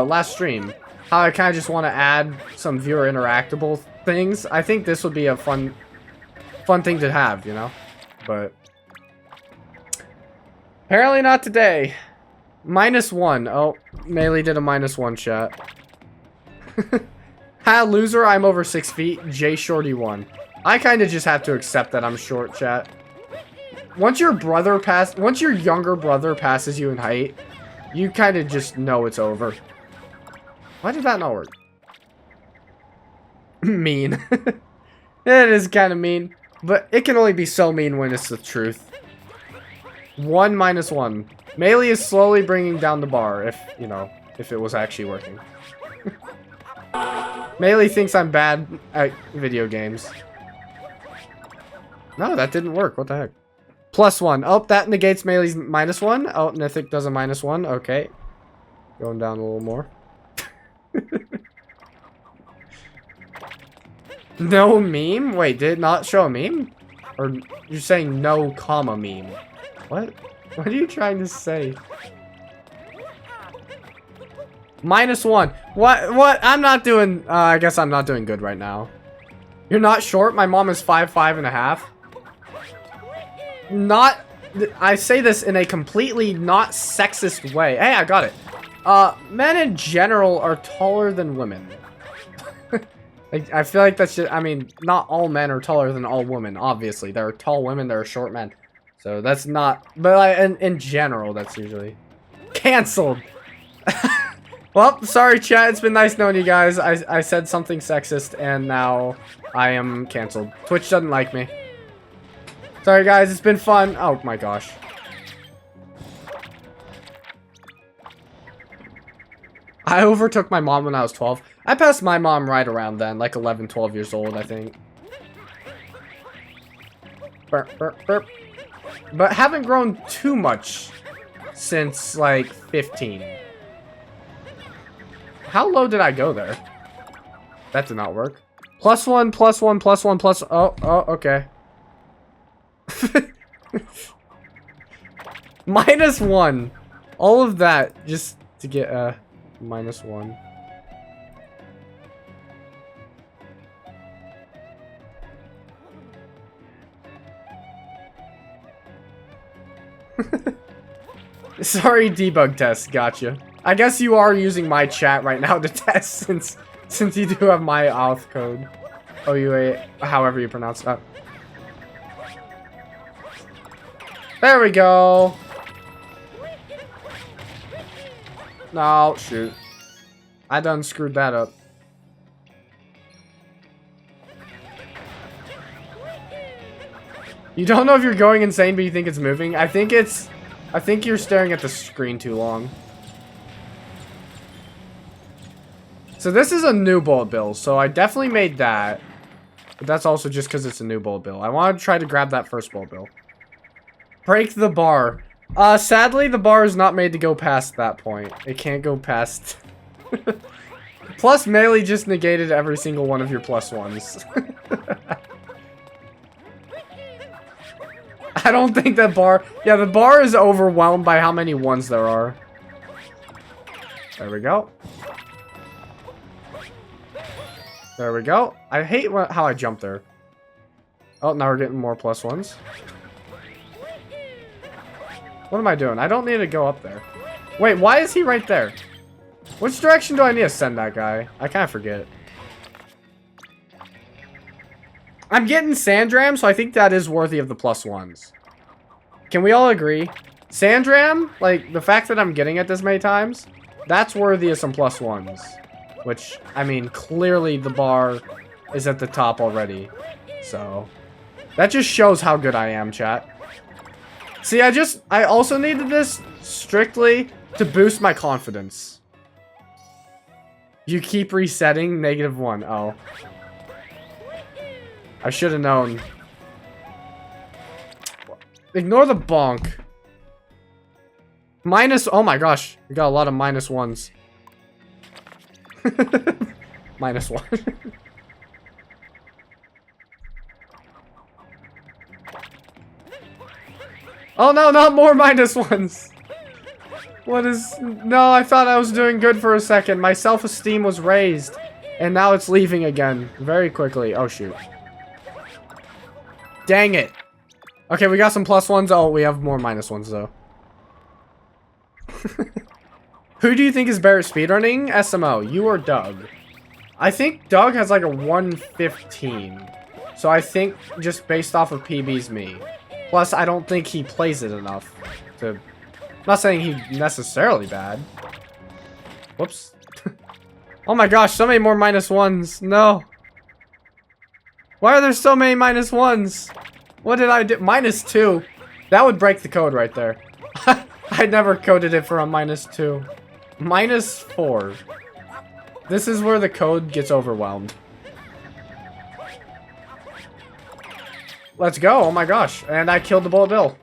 last stream, how I kind of just want to add some viewer interactable things. I think this would be a fun thing to have, you know? But apparently not today. -1. Oh, Melee did a -1 chat. Ha, loser, I'm over 6 feet. J Shorty 1. I kind of just have to accept that I'm short, chat. Once your younger brother passes you in height, you kind of just know it's over. Why did that not work? Mean. It is kind of mean, but it can only be so mean when it's the truth. 1 -1. Melee is slowly bringing down the bar, if it was actually working. Melee thinks I'm bad at video games. No, that didn't work. What the heck? +1. Oh, that negates Melee's -1. Oh, Mythic does a -1. Okay. Going down a little more. No meme? Wait, did it not show a meme? Or you're saying no comma meme? What? What are you trying to say? -1. What? I'm not doing, I guess I'm not doing good right now. You're not short? My mom is 5'5.5". I say this in a completely not sexist way. Hey, I got it. Men in general are taller than women. I feel like that's just, I mean, not all men are taller than all women, obviously. There are tall women, there are short men. So that's not, but in general, that's usually canceled. Well, sorry chat, it's been nice knowing you guys. I said something sexist and now I am canceled. Twitch doesn't like me. Sorry guys, it's been fun. Oh my gosh. I overtook my mom when I was 12. I passed my mom right around then, like 11, 12 years old, I think. Burp, burp, burp. But haven't grown too much since like 15. How low did I go there? That did not work. +1, +1, +1, plus. Oh, okay. -1. All of that just to get a -1. Sorry, debug test. Gotcha. I guess you are using my chat right now to test since you do have my auth code. O-U-A, however you pronounce that. There we go. No, shoot. I done screwed that up. You don't know if you're going insane, but you think it's moving? I think you're staring at the screen too long. So this is a new bullet bill, so I definitely made that. But that's also just because it's a new bullet bill. I want to try to grab that first bullet bill. Break the bar. Sadly, the bar is not made to go past that point. It can't go past... Plus, melee just negated every single one of your plus ones. I don't think that bar... Yeah, the bar is overwhelmed by how many ones there are. There we go. There we go. I hate how I jumped there. Oh, now we're getting more plus ones. What am I doing? I don't need to go up there. Wait, why is he right there? Which direction do I need to send that guy? I kind of forget. I'm getting Sandram, so I think that is worthy of the plus ones. Can we all agree? Sandram, like, the fact that I'm getting it this many times, that's worthy of some plus ones. Which, I mean, clearly the bar is at the top already. So, that just shows how good I am, chat. See, I also needed this strictly to boost my confidence. You keep resetting, -1. Oh. I should have known. Ignore the bonk. Minus, oh my gosh. We got a lot of -1s. -1. Oh no, not more -1s. What is... No, I thought I was doing good for a second. My self-esteem was raised. And now it's leaving again. Very quickly. Oh, shoot. Dang it. Okay, we got some plus ones. Oh, we have more -1s, though. Who do you think is better at speedrunning? SMO, you or Doug? I think Doug has like a 115. So I think just based off of PB's me. Plus, I don't think he plays it enough to... I'm not saying he's necessarily bad. Whoops. Oh my gosh, so many more -1s. No. Why are there so many -1s? What did I do? -2. That would break the code right there. I never coded it for a -2. -4. This is where the code gets overwhelmed. Let's go. Oh my gosh. And I killed the bullet bill.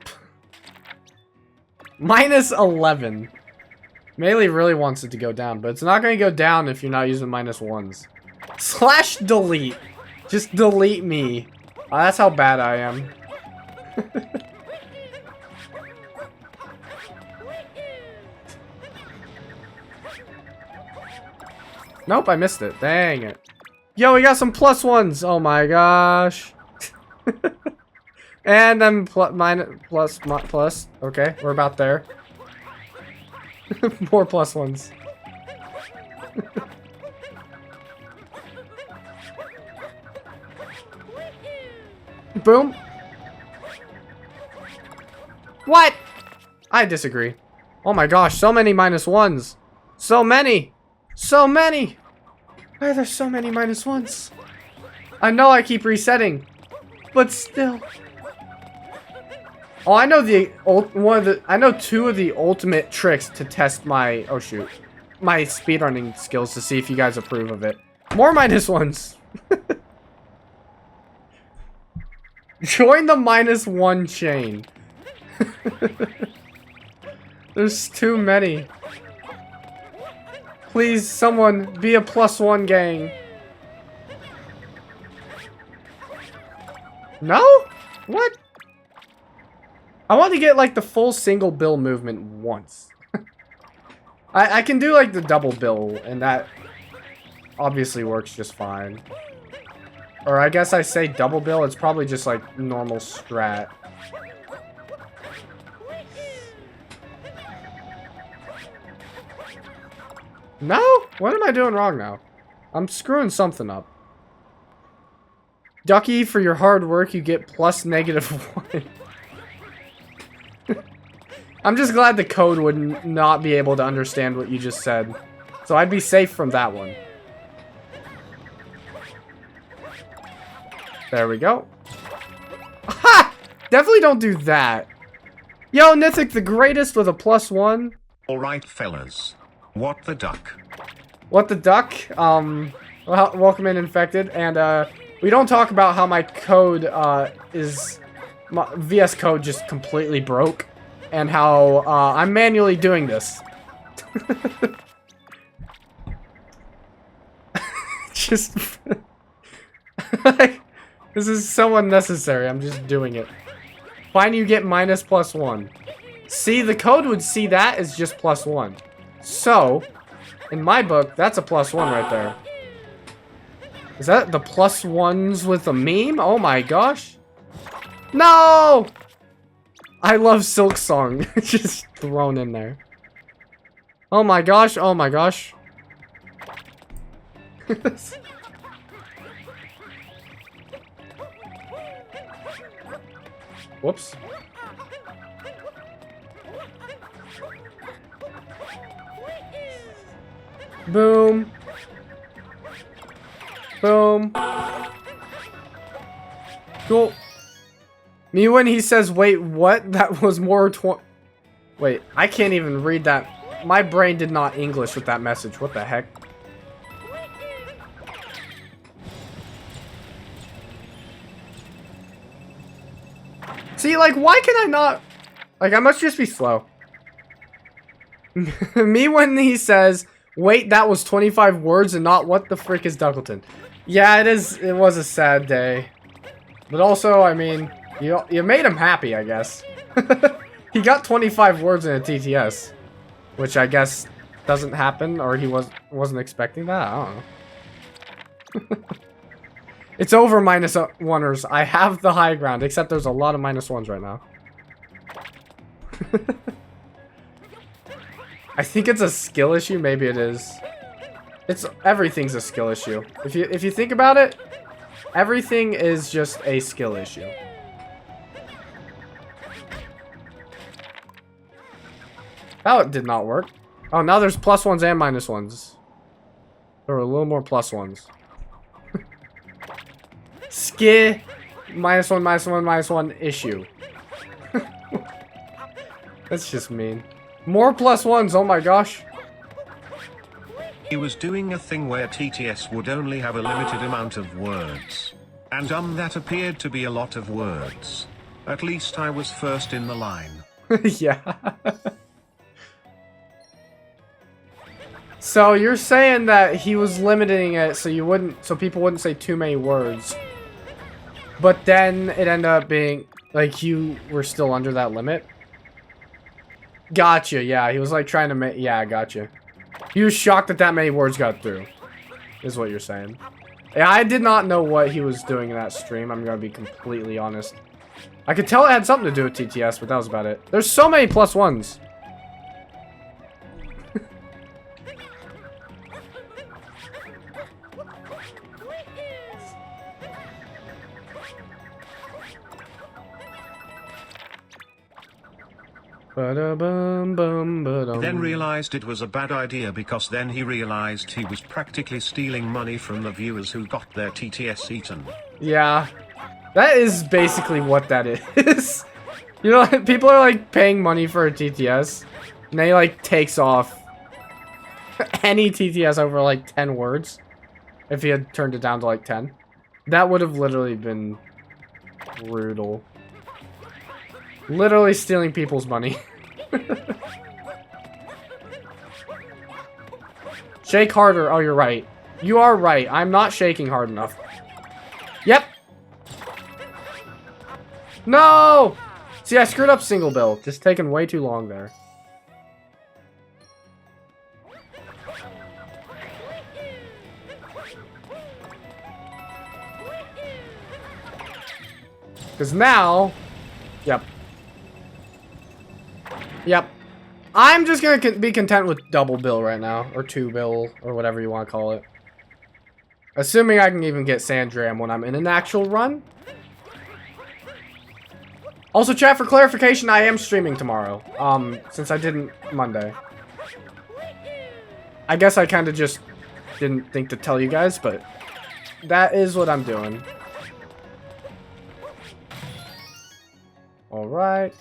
-11. Melee really wants it to go down, but it's not going to go down if you're not using -1s. / delete. Just delete me. That's how bad I am. Nope, I missed it. Dang it. Yo, we got some +1s. Oh my gosh. And then plus. Okay, we're about there. More +1s. Boom. What? I disagree. Oh my gosh, so many -1s. So many. So many. Why are there so many -1s? I know I keep resetting, but still. Oh, I know I know 2 of the ultimate tricks to test my, oh shoot, my speedrunning skills to see if you guys approve of it. More -1s. Join the -1 chain. There's too many. Please, someone, be a +1 gang. No? What? I want to get, like, the full single bill movement once. I can do, like, the double bill, and that obviously works just fine. Or I guess I say double bill, it's probably just, like, normal strat. No? What am I doing wrong now? I'm screwing something up. Ducky, for your hard work, you get plus -1. I'm just glad the code would not be able to understand what you just said. So I'd be safe from that one. There we go. Ha! Definitely don't do that. Yo, Nithic the greatest with a +1. Alright, fellas. What the duck? What the duck? Well, welcome in, Infected. And, we don't talk about how my code, my VS Code just completely broke. And how, I'm manually doing this. Just... This is so unnecessary. I'm just doing it. Fine, you get -+1. See, the code would see that as just +1. So, in my book, that's a +1 right there. Is that the +1s with a meme? Oh my gosh. No! I love Silk Song. Just thrown in there. Oh my gosh, oh my gosh. Whoops. Boom. Boom. Cool. Me when he says, wait, what? That was more Wait, I can't even read that. My brain did not English with that message. What the heck? See, like, why can I not... Like, I must just be slow. Me when he says, wait, that was 25 words and not what the frick is Duckleton. Yeah, it was a sad day. But also, I mean, you made him happy, I guess. He got 25 words in a TTS. Which I guess doesn't happen, or he wasn't expecting that, I don't know. It's over -1ers. I have the high ground, except there's a lot of -1s right now. I think it's a skill issue. Maybe it is. Everything's a skill issue. If you think about it, everything is just a skill issue. That did not work. Oh, now there's +1s and -1s. There were a little more +1s. Ski -1, -1, -1 issue. That's just mean. More +1s, oh my gosh. He was doing a thing where TTS would only have a limited amount of words. And that appeared to be a lot of words. At least I was first in the line. Yeah. So you're saying that he was limiting it so people wouldn't say too many words. But then it ended up being like you were still under that limit. Gotcha, yeah. He was like trying to make... Yeah, gotcha. He was shocked that that many words got through. Is what you're saying. Yeah, I did not know what he was doing in that stream. I'm gonna be completely honest. I could tell it had something to do with TTS, but that was about it. There's so many +1s. Then realized it was a bad idea because then he realized he was practically stealing money from the viewers who got their TTS eaten. Yeah, that is basically what that is. You know, people are like paying money for a TTS, and they like takes off any TTS over like 10 words. If he had turned it down to like 10, that would have literally been brutal. Literally stealing people's money. Shake harder. Oh, you're right. You are right. I'm not shaking hard enough. Yep. No! See, I screwed up single bill. Just taking way too long there. Because now... Yep. Yep. I'm just gonna be content with double bill right now. Or 2 bill. Or whatever you want to call it. Assuming I can even get Sandram when I'm in an actual run. Also, chat, for clarification, I am streaming tomorrow. Since I didn't Monday. I guess I kind of just didn't think to tell you guys, but that is what I'm doing. Alright.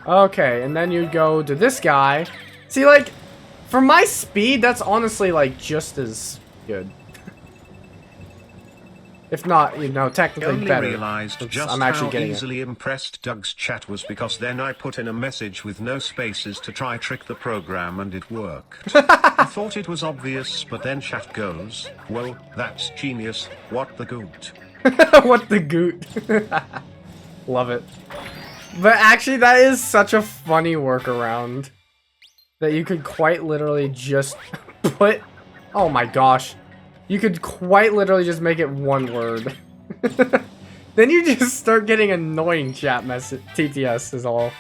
Okay, and then you go to this guy. See, like, for my speed, that's honestly, like, just as good. If not, you know, technically better. I realized just how easily impressed Doug's chat was because then I put in a message with no spaces to try trick the program and it worked. I thought it was obvious, but then chat goes, well, that's genius, what the goot. What the goot. Love it. But actually, that is such a funny workaround. That you could quite literally just put... Oh my gosh. You could quite literally just make it one word. Then you just start getting annoying chat message. TTS is all.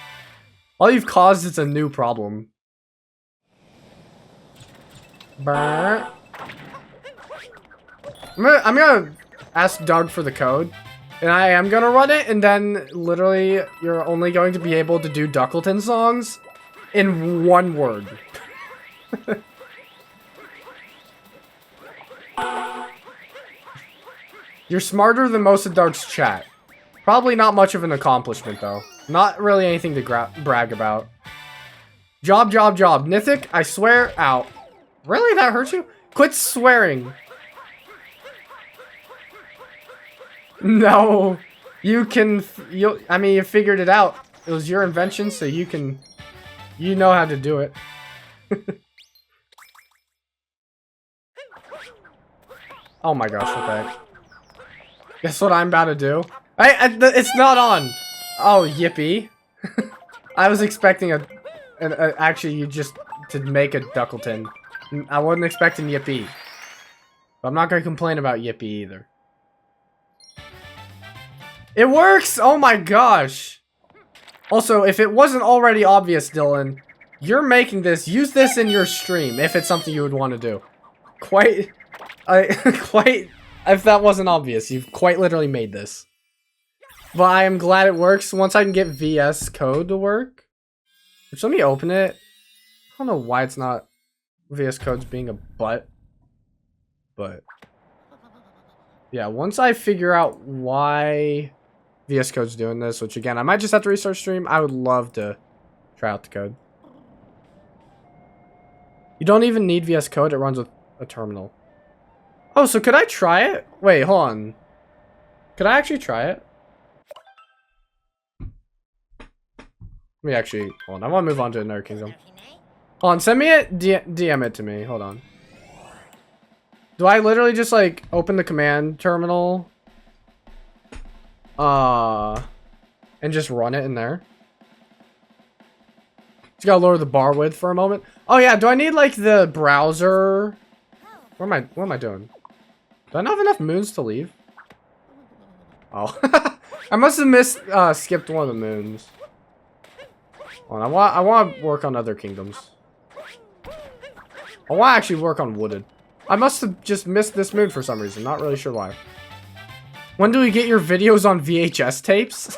All you've caused is a new problem. Brr. I'm gonna ask Doug for the code. And I am gonna run it, and then literally you're only going to be able to do Duckleton songs in one word. You're smarter than most of Doug's chat. Probably not much of an accomplishment, though. Not really anything to brag about. Job, job, job. Nithic, I swear, out. Really? That hurts you? Quit swearing. No. You can... I mean, you figured it out. It was your invention, so you can... You know how to do it. Oh my gosh, what the heck. Guess what I'm about to do? It's not on! Oh, yippee. I was expecting actually, you just to make a Duckleton. I wasn't expecting yippee. But I'm not gonna complain about yippee either. It works! Oh my gosh! Also, if it wasn't already obvious, Dylan, you're making this. Use this in your stream if it's something you would want to do. If that wasn't obvious, you've quite literally made this. But I am glad it works. Once I can get VS Code to work. Which, let me open it. I don't know why it's not VS Code's being a butt. But yeah, once I figure out why VS Code's doing this, which again, I might just have to restart stream. I would love to try out the code. You don't even need VS Code, it runs with a terminal. Oh, so could I try it? Wait, hold on. Could I actually try it? Let me actually, hold on. I want to move on to another kingdom. Hold on, send me it, DM it to me. Hold on. Do I literally just, like, open the command terminal? And just run it in there? Just gotta lower the bar width for a moment. Oh yeah, do I need, like, the browser? What am I doing? Do I not have enough moons to leave? Oh. I must have skipped one of the moons. Hold on, I want to work on other kingdoms. I want to actually work on wooded. I must have just missed this moon for some reason. Not really sure why. When do we get your videos on VHS tapes?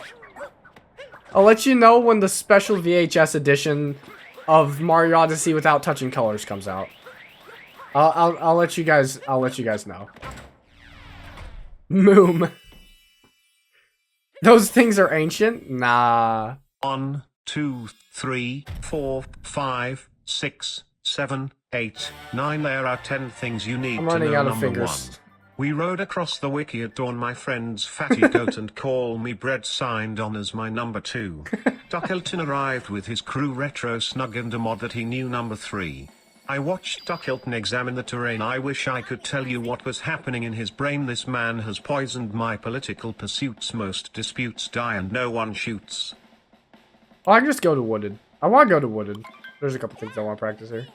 I'll let you know when the special VHS edition of Mario Odyssey without touching colors comes out. I'll let you guys know. Moom. Those things are ancient? Nah. 1, 2, 3, 4, 5, 6, 7, 8, 9. There are 10 things you need to know. I'm running out of Number fingers. 1. We rode across the wiki at dawn, my friend's fatty goat and call me bread signed on as my number 2. Duckleton arrived with his crew retro snug and a mod that he knew. Number 3. I watched Duckleton examine the terrain. I wish I could tell you what was happening in his brain. This man has poisoned my political pursuits. Most disputes die and no one shoots. Oh, I can just go to wooded. I want to go to wooded. There's a couple things I want to practice here.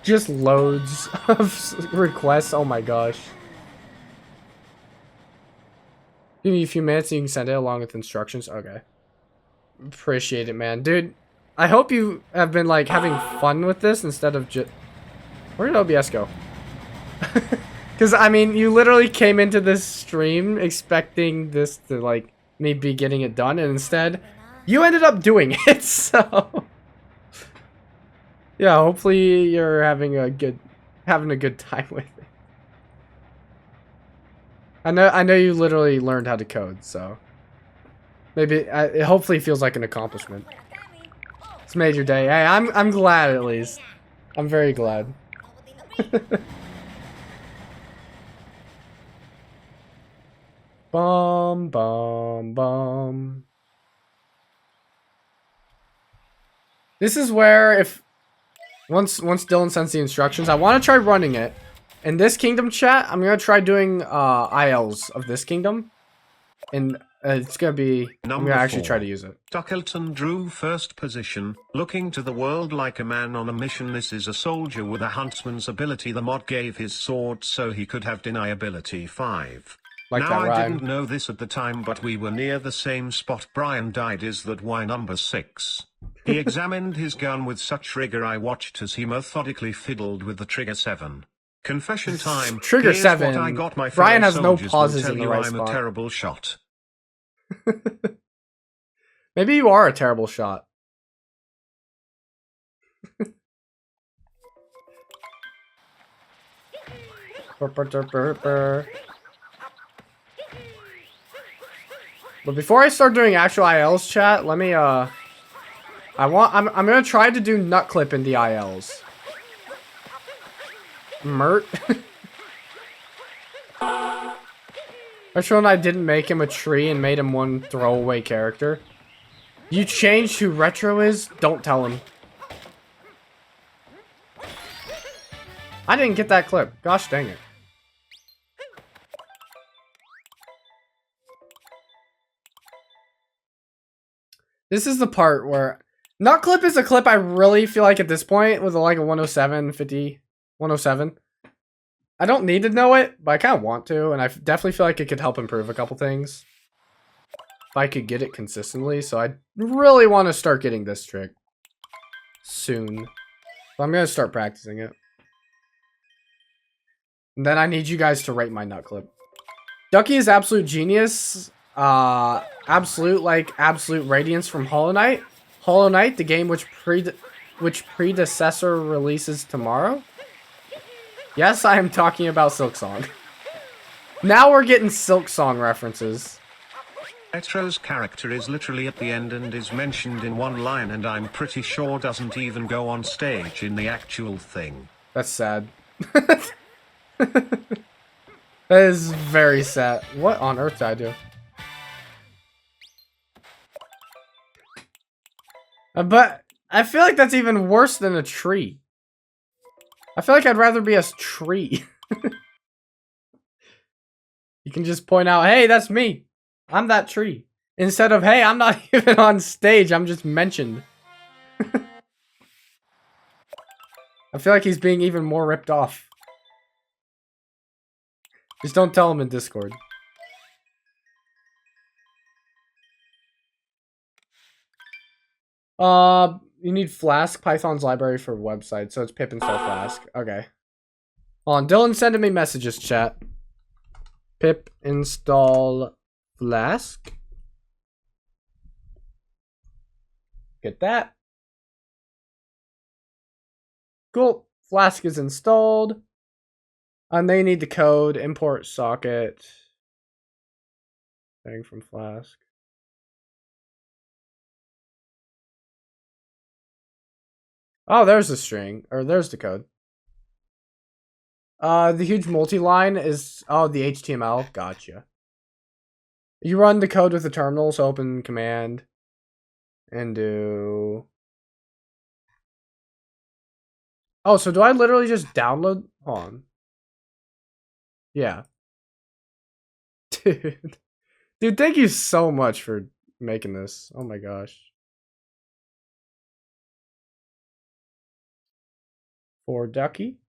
Just loads of requests. Oh my gosh. Give me a few minutes and you can send it along with instructions. Okay. Appreciate it, man. Dude, I hope you have been, like, having fun with this instead of just... Where did OBS go? Because, I mean, you literally came into this stream expecting this to, like, me be getting it done, and instead, you ended up doing it, so... Yeah, hopefully you're having a good time with it. I know you literally learned how to code, so... Maybe, it hopefully feels like an accomplishment. It's made your day. Hey, I'm glad, at least. I'm very glad. Bum, bum, bum. This is where, if... Once Dylan sends the instructions, I want to try running it. In this kingdom chat, I'm going to try doing ILs of this kingdom. And it's going to be... I'm going to actually try to use it. Duckleton drew first position, looking to the world like a man on a mission. This is a soldier with a huntsman's ability. The mod gave his sword so he could have deniability 5. Like now, that I rhyme. didn't know this at the time, but we were near the same spot Brian died. Is that why number 6? He examined his gun with such rigor I watched as he methodically fiddled with the trigger 7. Confession time. Trigger Here's 7. What I got my Brian has fellow no soldiers pauses will in tell the you right I'm spot. a terrible shot. Maybe you are a terrible shot. But before I start doing actual ILs chat, let me I'm gonna try to do nut clip in the ILs. Mert. Retro and I didn't make him a tree and made him one throwaway character. You changed who Retro is? Don't tell him. I didn't get that clip. Gosh dang it. This is the part where... Nut clip is a clip I really feel like at this point with like a 107, 50, 107. I don't need to know it, but I kind of want to, and I definitely feel like it could help improve a couple things. If I could get it consistently, so I really want to start getting this trick soon. So I'm going to start practicing it. And then I need you guys to rate my nut clip. Ducky is absolute genius. Absolute radiance from Hollow Knight. Hollow Knight, the game which predecessor releases tomorrow. Yes, I am talking about Silksong. Now we're getting Silksong references. Retro's character is literally at the end and is mentioned in one line, and I'm pretty sure doesn't even go on stage in the actual thing. That's sad. That is very sad. What on earth did I do? But I feel like that's even worse than a tree. I feel like I'd rather be a tree. You can just point out, hey, that's me. I'm that tree. Instead of, hey, I'm not even on stage. I'm just mentioned. I feel like he's being even more ripped off. Just don't tell him in Discord. You need Flask, Python's library for website, so it's pip install Flask. Okay. Hold on, Dylan sending me messages, chat. Pip install Flask. Get that. Cool. Flask is installed. And they need the code, import socket. Thing from Flask. Oh, there's the string. Or there's the code. The huge multi-line is... Oh, the HTML. Gotcha. You run the code with the terminal, so open command. And do... Oh, so do I literally just download? Hold on. Yeah. Dude. Dude, thank you so much for making this. Oh my gosh. For Ducky.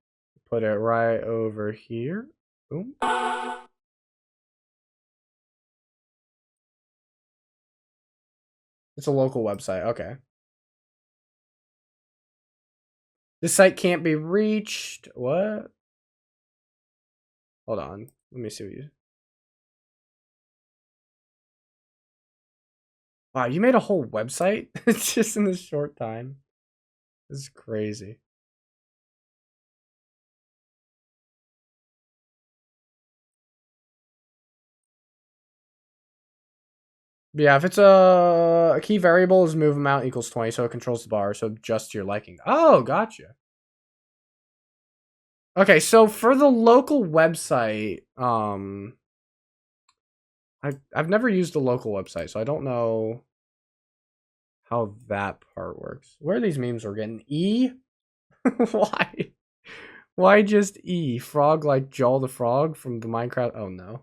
Put it right over here. Boom. It's a local website. Okay. This site can't be reached. What? Hold on. Let me see what you... Wow, you made a whole website? It's just in this short time. This is crazy. Yeah, if it's a key variable is move amount equals 20, so it controls the bar, so just to your liking. Oh, gotcha. Okay, so for the local website, I've never used a local website, so I don't know how that part works. Where are these memes we're getting? E? Why? Why just E? Frog like Jaw the Frog from the Minecraft? Oh no.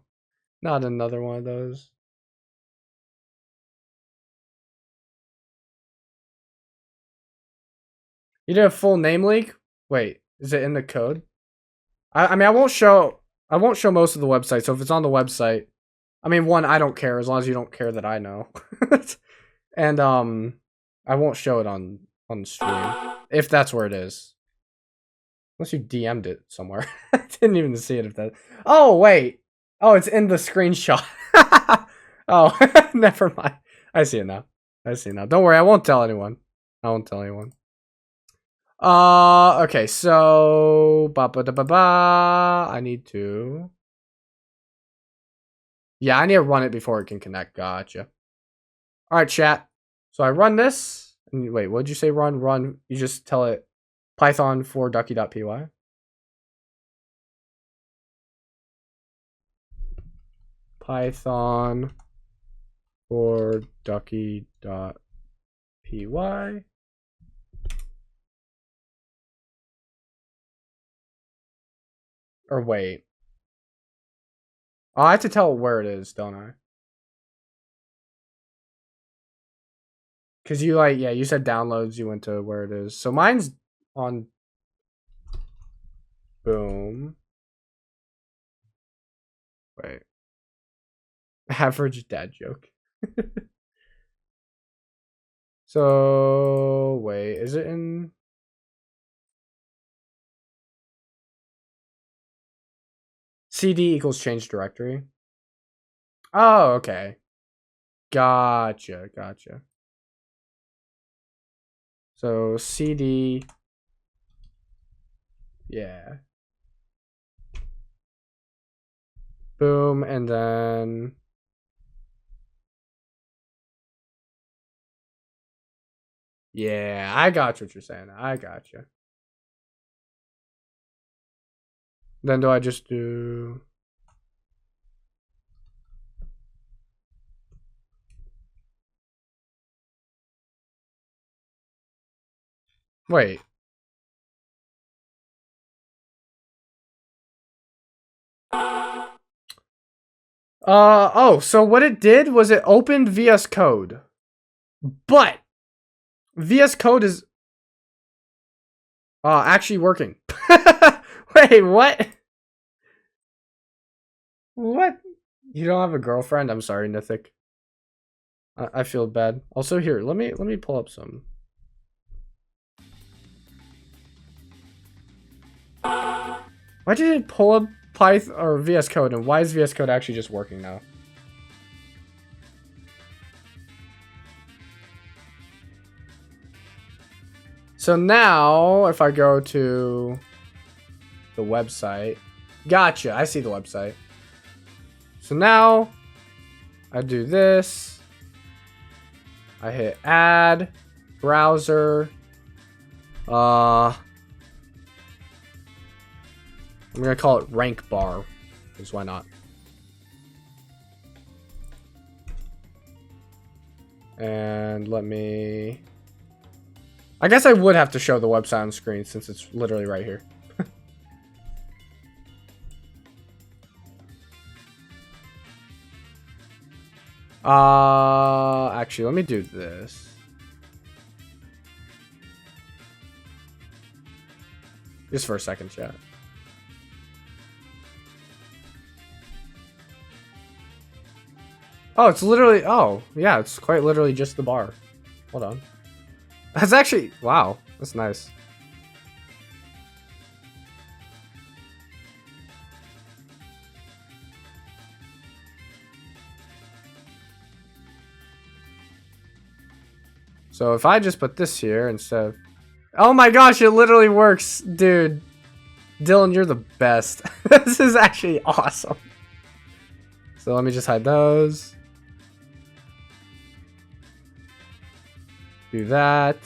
Not another one of those. You did a full name leak? Wait, is it in the code? I mean I won't show most of the website, so if it's on the website, I mean one, I don't care as long as you don't care that I know. And I won't show it on stream. If that's where it is. Unless you DM'd it somewhere. I didn't even see it if that. Oh wait. Oh, it's in the screenshot. Oh, never mind. I see it now. Don't worry, I won't tell anyone. Okay, so I need to. Yeah, I need to run it before it can connect. Gotcha. All right, chat. So I run this. And wait, what did you say? Run. You just tell it Python for ducky.py. Python for ducky.py. Or wait. Oh, I have to tell it where it is, don't I? Because you you said downloads, you went to where it is. So mine's on boom. Wait. Average dad joke. So wait, is it in CD equals change directory? Oh, okay. Gotcha. So CD, yeah. Boom, and then yeah, I got what you're saying. I got you. Then do I just do? Wait. Oh, so what it did was it opened VS Code. But VS Code is actually working. Wait, what? What? You don't have a girlfriend? I'm sorry, Nithik. I feel bad. Also here, let me pull up some. Why did it pull up Python or VS Code, and why is VS Code actually just working now? So now, if I go to the website, gotcha, I see the website. So now, I do this. I hit add, browser. I'm gonna call it rank bar, because why not? And let me... I guess I would have to show the website on screen since it's literally right here. Actually, let me do this. Just for a second, chat. Oh, it's literally, oh, yeah, it's quite literally just the bar. Hold on. That's actually, wow, that's nice. So if I just put this here instead of... Oh my gosh, it literally works, dude. Dylan, you're the best. This is actually awesome. So let me just hide those. Do that.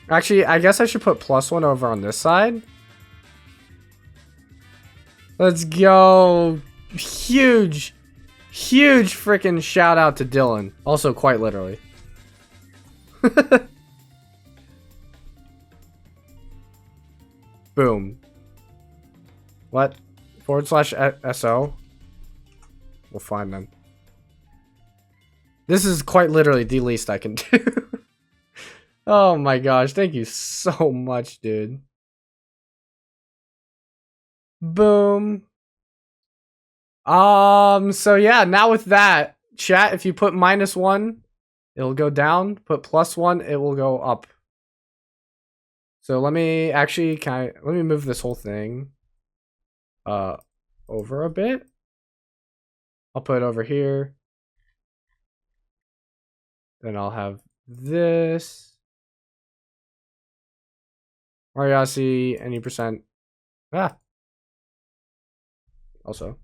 Actually, I guess I should put +1 over on this side. Let's go. Huge freaking shout out to Dylan. Also, quite literally. Boom. What? /SO? We'll find them. This is quite literally the least I can do. Oh my gosh, thank you so much, dude. Boom. So yeah, now with that, chat, if you put -1, it'll go down. Put +1, it will go up. So let me actually let me move this whole thing over a bit. I'll put it over here. Then I'll have this. Mariasi, any %. Ah. Also.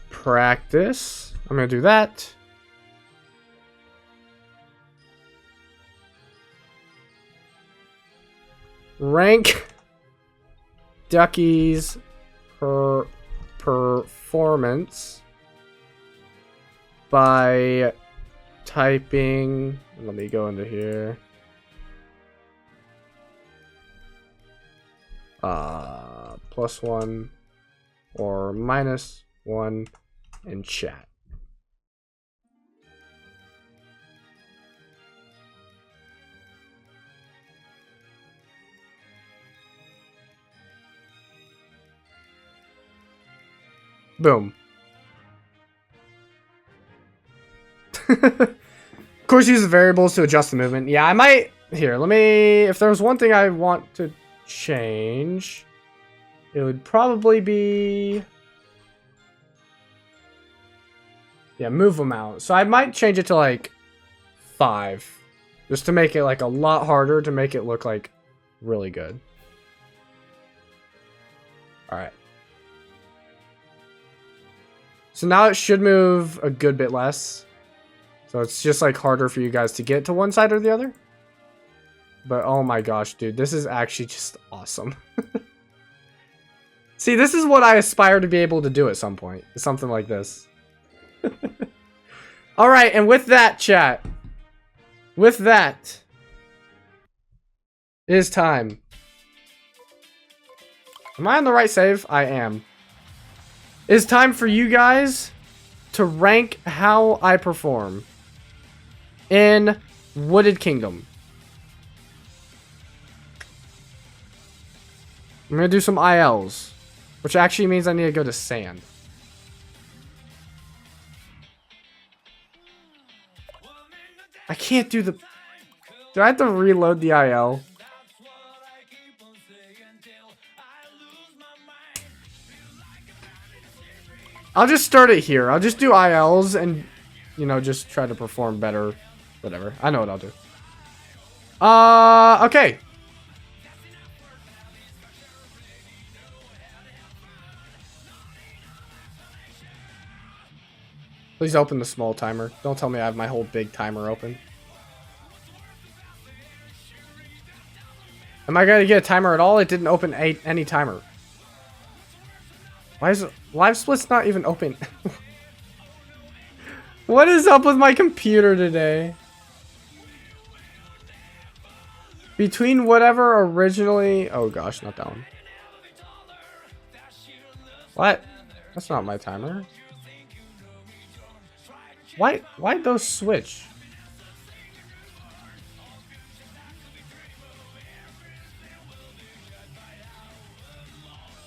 Practice. I'm gonna do that. Rank Ducky's performance by typing. Let me go into here. +1 or -1 in chat. Boom. Of course, use the variables to adjust the movement. Yeah, I might. Here, let me. If there was one thing I want to change, it would probably be. Yeah, move amount. So I might change it to like 5. Just to make it like a lot harder to make it look like really good. Alright. So now it should move a good bit less. So it's just like harder for you guys to get to one side or the other. But oh my gosh, dude, this is actually just awesome. See, this is what I aspire to be able to do at some point. Something like this. Alright, and with that, chat. With that, it is time. Am I on the right save? I am. It is time for you guys to rank how I perform in Wooded Kingdom. I'm going to do some ILs, which actually means I need to go to sand. I can't do the... Do I have to reload the IL? I'll just start it here. I'll just do ILs and, you know, just try to perform better. Whatever. I know what I'll do. Okay. Please open the small timer. Don't tell me I have my whole big timer open. Am I going to get a timer at all? It didn't open any timer. Why is Live Split's not even open? What is up with my computer today? Between whatever originally... Oh gosh, not that one. What? That's not my timer. Why'd those switch?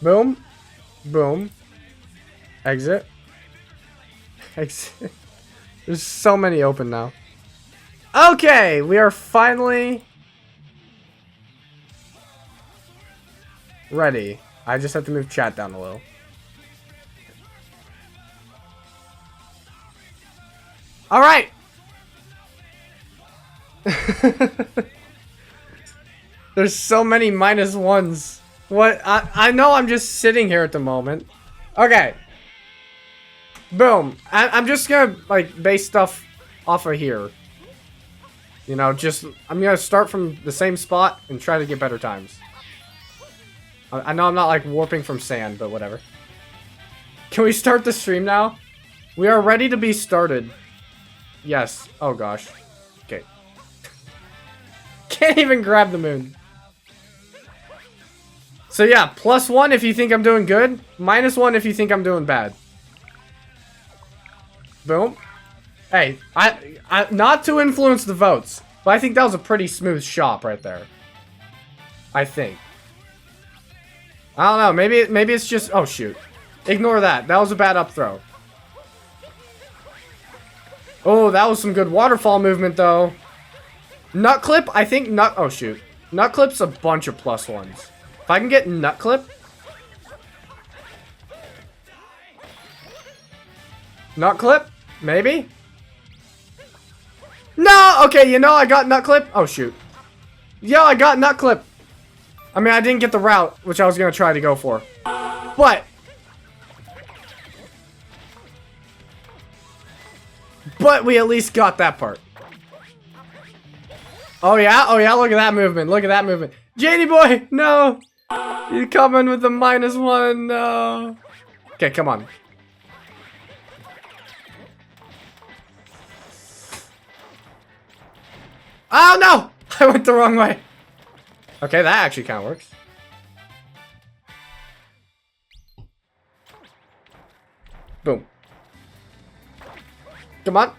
Boom. Boom. Exit. Exit. There's so many open now. Okay, we are finally ready. I just have to move chat down a little. All right. There's so many -1s. What? I know I'm just sitting here at the moment. Okay. Boom. I'm just gonna like base stuff off of here. You know, I'm gonna start from the same spot and try to get better times. I know I'm not like warping from sand, but whatever. Can we start the stream now? We are ready to be started. Yes. Oh gosh. Okay. Can't even grab the moon. So yeah, +1 if you think I'm doing good, -1 if you think I'm doing bad. Boom. Hey, I not to influence the votes, but I think that was a pretty smooth shot right there. I think. I don't know, maybe it's just, oh shoot. Ignore that. That was a bad up throw. Oh, that was some good waterfall movement though. Nut clip, I think oh shoot. Nut clip's a bunch of +1s. If I can get nut clip. Nut clip? Maybe? No! Okay, you know I got nut clip. Oh, shoot. Yo, I got nut clip. I mean, I didn't get the route, which I was going to try to go for. But we at least got that part. Oh, yeah? Oh, yeah, look at that movement. Look at that movement. JD boy, no! You coming with the -1, no. Okay, come on. Oh no! I went the wrong way. Okay, that actually kind of works. Boom. Come on.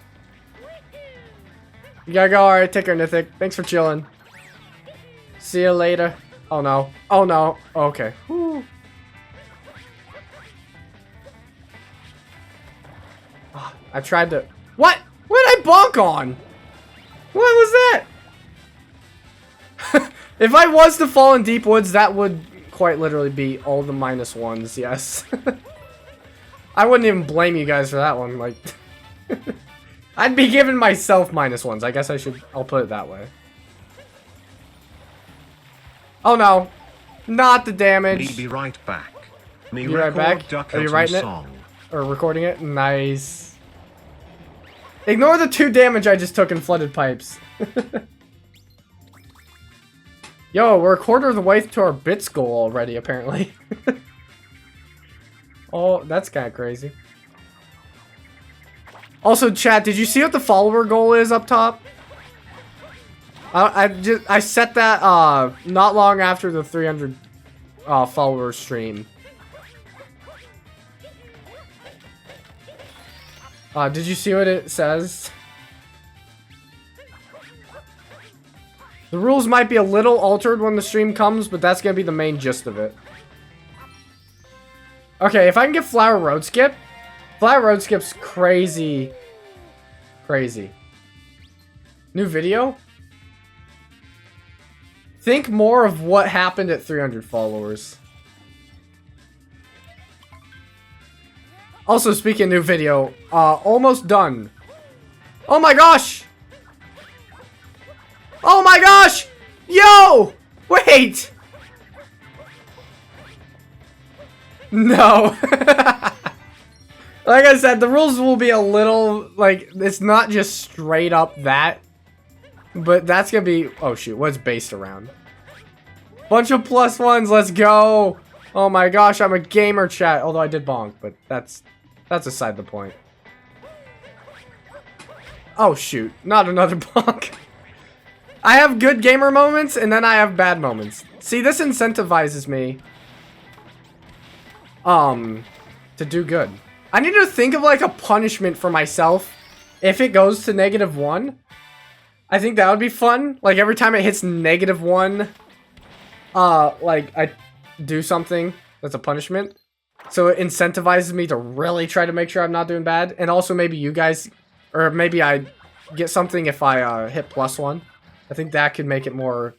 You gotta go. Alright, take care, Nithic. Thanks for chilling. See you later. Oh no. Oh no. Okay. Whew. Oh, I tried to... What? What did I bonk on? What was that? If I was to fall in deep woods, that would quite literally be all the -1s, yes. I wouldn't even blame you guys for that one, like... I'd be giving myself -1s, I guess I'll put it that way. Oh no. Not the damage. Be right back. You right back? Are you writing it? Or recording it? Nice. Ignore the 2 damage I just took in flooded pipes. Yo, we're a quarter of the way to our bits goal already, apparently. Oh, that's kind of crazy. Also, chat, did you see what the follower goal is up top? I set that not long after the 300 follower stream. Did you see what it says? The rules might be a little altered when the stream comes, but that's gonna be the main gist of it. Okay, if I can get Flower Road Skip. Flower Road Skip's crazy. Crazy. New video? Think more of what happened at 300 followers. Also, speaking of new video, almost done. Oh my gosh! Oh my gosh! Yo! Wait! No. Like I said, the rules will be a little, like, it's not just straight up that. But that's gonna be, oh shoot, what's based around? Bunch of +1s, let's go! Oh my gosh, I'm a gamer, chat. Although I did bonk, but that's aside the point. Oh shoot, not another bonk. I have good gamer moments, and then I have bad moments. See, this incentivizes me to do good. I need to think of like a punishment for myself if it goes to -1. I think that would be fun. Like every time it hits -1, like I do something that's a punishment. So it incentivizes me to really try to make sure I'm not doing bad. And also maybe you guys, or maybe I get something if I hit +1. I think that could make it more,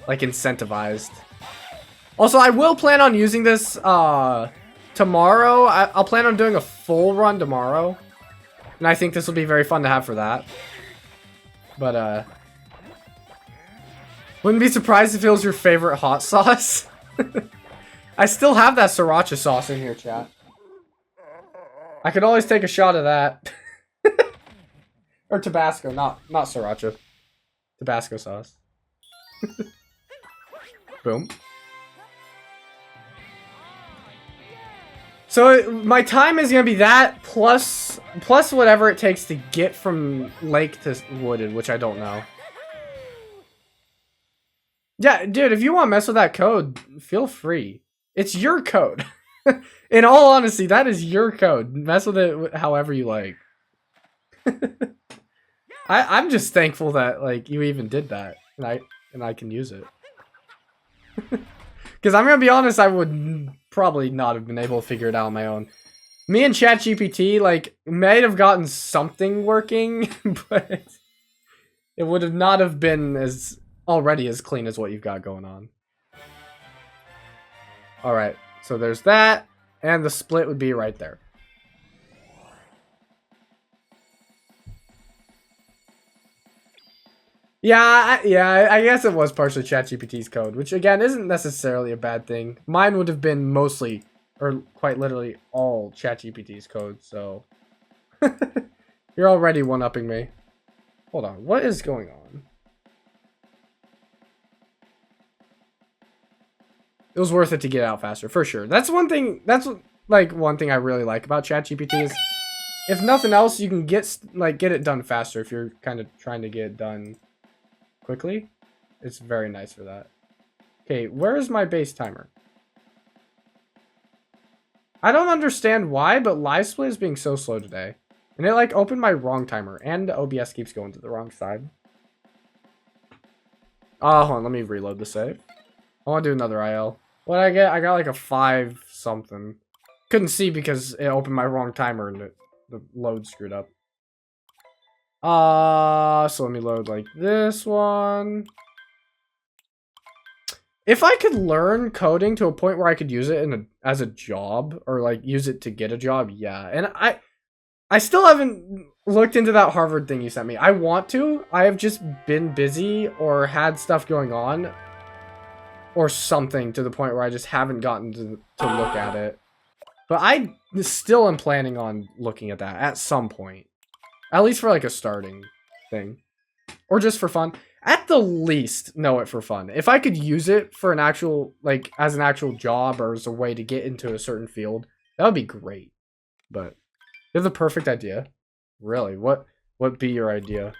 like, incentivized. Also, I will plan on using this tomorrow. I'll plan on doing a full run tomorrow. And I think this will be very fun to have for that. But, wouldn't be surprised if it was your favorite hot sauce. I still have that sriracha sauce in here, chat. I could always take a shot of that. Or Tabasco, not sriracha. Tabasco sauce. Boom. So my time is gonna be that plus whatever it takes to get from lake to wooded, which I don't know. Yeah, dude, if you want to mess with that code, feel free. It's your code. In all honesty, that is your code. Mess with it however you like. I'm just thankful that like you even did that, and I can use it. Because I'm gonna be honest, I would probably not have been able to figure it out on my own. Me and ChatGPT like may have gotten something working, but it would have not have been as already as clean as what you've got going on. Alright, so there's that, and the split would be right there. Yeah, I guess it was partially ChatGPT's code, which again isn't necessarily a bad thing. Mine would have been mostly, or quite literally all ChatGPT's code, so... You're already one-upping me. Hold on, what is going on? It was worth it to get out faster, for sure. That's one thing, like one thing I really like about ChatGPT is, if nothing else, you can get it done faster if you're kind of trying to get it done quickly. It's very nice for that. Okay, where is my base timer? I don't understand why, but live split is being so slow today. And it like opened my wrong timer, and OBS keeps going to the wrong side. Hold on, let me reload the save. I want to do another IL. What I get? I got like a 5 something. Couldn't see because it opened my wrong timer and the load screwed up. So let me load like this one. If I could learn coding to a point where I could use it as a job, or like use it to get a job, yeah. And I still haven't looked into that Harvard thing you sent me. I want to. I have just been busy or had stuff going on or something to the point where I just haven't gotten to look at it. But I still am planning on looking at that at some point. At least for like a starting thing. Or just for fun. At the least, know it for fun. If I could use it for an actual, like, as an actual job or as a way to get into a certain field, that would be great. But you have the perfect idea. Really, what be your idea?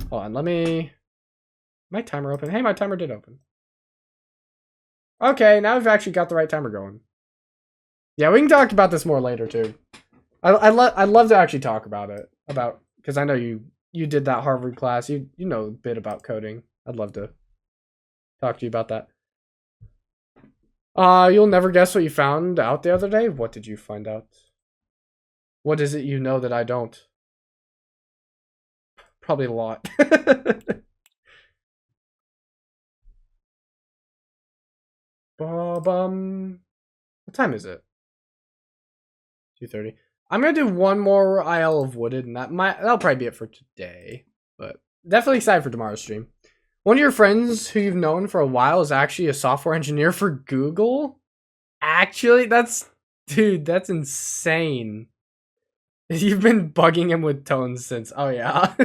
Hold on, let me... My timer open? Hey, my timer did open. Okay, now we've actually got the right timer going. Yeah, we can talk about this more later, too. I'd love to actually talk about it. Because I know you did that Harvard class. You know a bit about coding. I'd love to talk to you about that. You'll never guess what you found out the other day? What did you find out? What is it you know that I don't? Probably a lot. What time is it? 2:30. I'm gonna do one more IL of Wooded, and that'll probably be it for today. But definitely excited for tomorrow's stream. One of your friends who you've known for a while is actually a software engineer for Google. Actually, dude, that's insane. You've been bugging him with tones since. Oh yeah.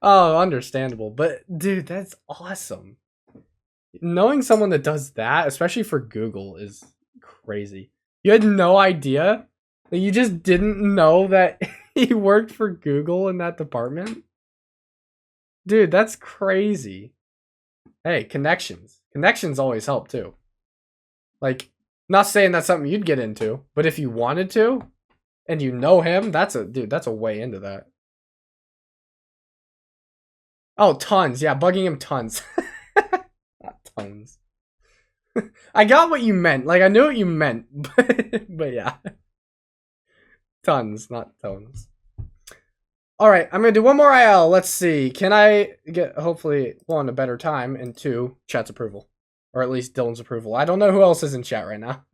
Oh, understandable. But dude, that's awesome. Knowing someone that does that, especially for Google, is crazy. You had no idea? Like, you just didn't know that he worked for Google in that department? Dude, that's crazy. Hey, connections. Connections always help, too. Like, not saying that's something you'd get into, but if you wanted to, and you know him, that's a way into that. Oh, tons. Yeah, bugging him tons. Not tons. I got what you meant. Like, I knew what you meant. But yeah. Tons, not tones. Alright, I'm gonna do one more IL. Let's see. Can I get, hopefully, 1, a better time, and 2, chat's approval. Or at least Dylan's approval. I don't know who else is in chat right now.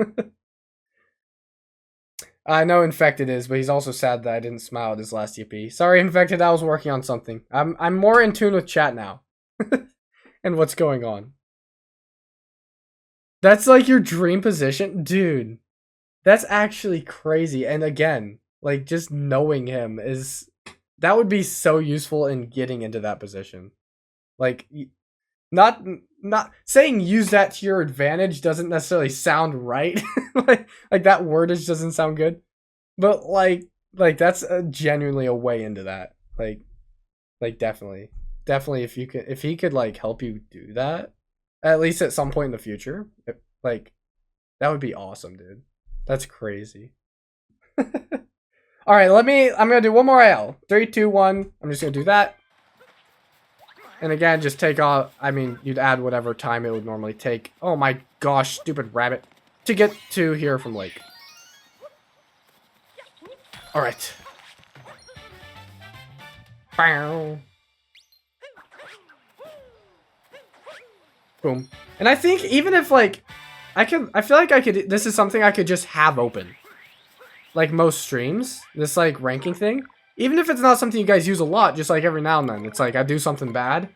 I know Infected is, but he's also sad that I didn't smile at his last EP. Sorry, Infected, I was working on something. I'm more in tune with chat now. And what's going on. That's like your dream position? Dude, that's actually crazy. And again, like, just knowing him is... That would be so useful in getting into that position. Like, not saying use that to your advantage doesn't necessarily sound right. like that wordage doesn't sound good. But like that's genuinely a way into that. Like definitely if he could like help you do that, at least at some point in the future, like that would be awesome, dude. That's crazy. All right, I'm gonna do one more IL. 3, 2, 1. I'm just gonna do that. And again, just take off. I mean, you'd add whatever time it would normally take. Oh my gosh, stupid rabbit. To get to here from Lake. All right. Bow. Boom. And I think even if like, I feel like I could, this is something I could just have open. Like most streams, this like ranking thing. Even if it's not something you guys use a lot, just like every now and then. It's like, I do something bad,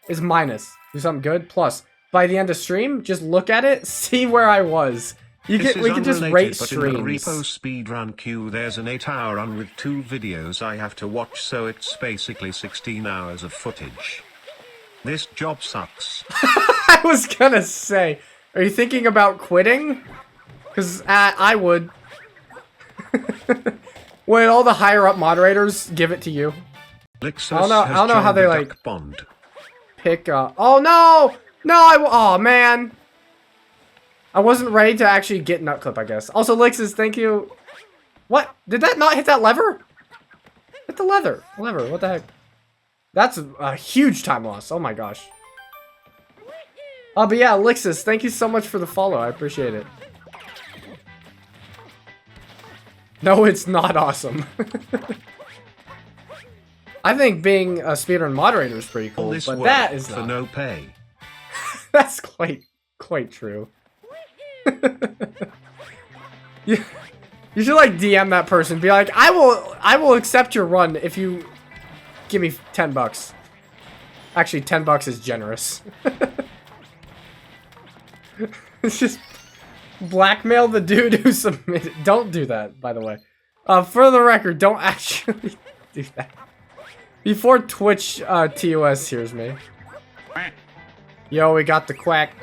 is minus. Do something good, plus. By the end of stream, just look at it, see where I was. We can just rate streams. In the repo speedrun queue, there's an 8-hour run with 2 videos I have to watch, so it's basically 16 hours of footage. This job sucks. I was gonna say, are you thinking about quitting? Because I would. Wait, all the higher up moderators give it to you. I don't know how they like pick up. Oh no! Oh man! I wasn't ready to actually get Nutclip, I guess. Also, Lixus, thank you. What? Did that not hit that lever? Hit the lever. What the heck? That's a huge time loss. Oh my gosh. But yeah, Lixus, thank you so much for the follow. I appreciate it. No, it's not awesome. I think being a speedrun moderator is pretty cool, but that is not. For no pay. That's quite true. you should like DM that person, be like, I will accept your run if you give me $10. Actually, $10 is generous. It's just blackmail the dude who submitted. Don't do that, by the way. For the record, don't actually do that. Before Twitch TOS hears me. Yo, we got the quack.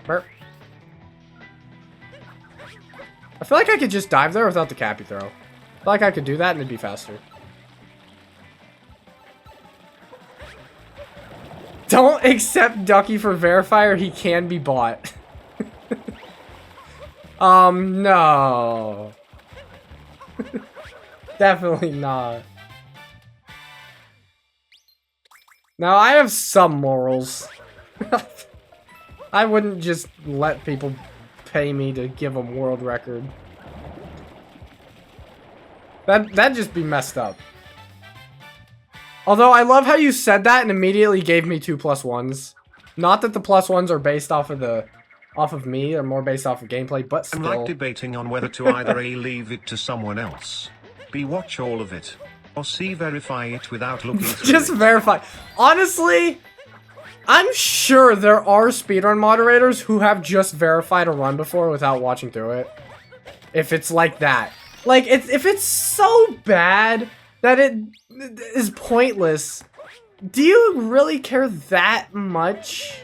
Burp. I feel like I could just dive there without the cappy throw. I feel like I could do that and it'd be faster. Don't accept Ducky for verifier, he can be bought. No. Definitely not. Now, I have some morals. I wouldn't just let people pay me to give them world record. That'd just be messed up. Although, I love how you said that and immediately gave me 2 +1s. Not that the +1s are based off of me, or more based off of gameplay, but still. I'm like debating on whether to either A, leave it to someone else, B, watch all of it, or C, verify it without looking through Just it. verify. Honestly, I'm sure there are speedrun moderators who have just verified a run before without watching through it. If it's like that. Like, if it's so bad that it is pointless, do you really care that much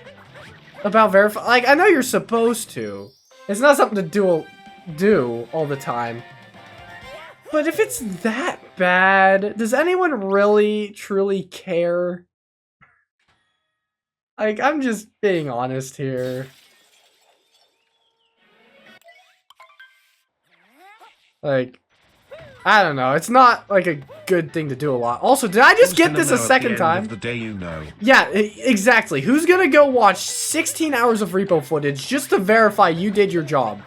about verify? Like, I know you're supposed to. It's not something to do all the time. But if it's that bad, does anyone really, truly care? Like, I'm just being honest here. Like, I don't know. It's not like a good thing to do a lot. Also, did I just get this a second time? Of the day, you know. Yeah, exactly. Who's gonna go watch 16 hours of repo footage just to verify you did your job?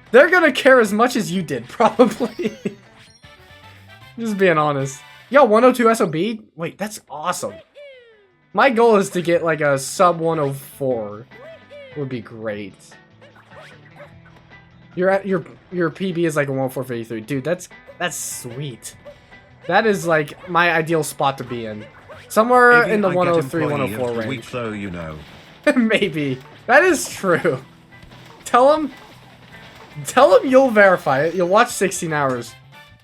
They're gonna care as much as you did, probably. Just being honest. Yo, 102 SOB? Wait, that's awesome. My goal is to get like a sub 104. Would be great. Your PB is like a 104.53. Dude, that's sweet. That is like my ideal spot to be in. Somewhere in the 103, 104 range. Week though, you know. Maybe. That is true. Tell them you'll verify it. You'll watch 16 hours.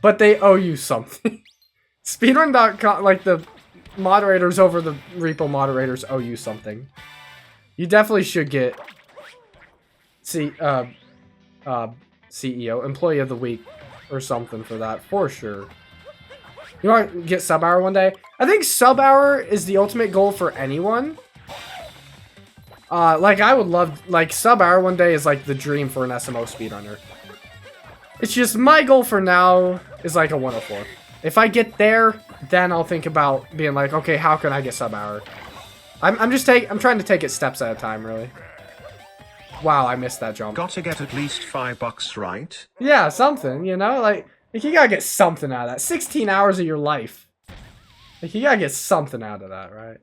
But they owe you something. Speedrun.com, like the moderators over the repo moderators owe you something. You definitely should get CEO, Employee of the Week or something for that, for sure. You want to get sub hour one day? I think sub hour is the ultimate goal for anyone. Like I would love, like sub hour one day is like the dream for an SMO speedrunner. It's just my goal for now is like a 104. If I get there, then I'll think about being like, okay, how can I get sub hour? I'm trying to take it steps at a time, really. Wow, I missed that jump. Got to get at least $5, right? Yeah, something, you know? Like, you gotta get something out of that. 16 hours of your life. Like, you gotta get something out of that, right?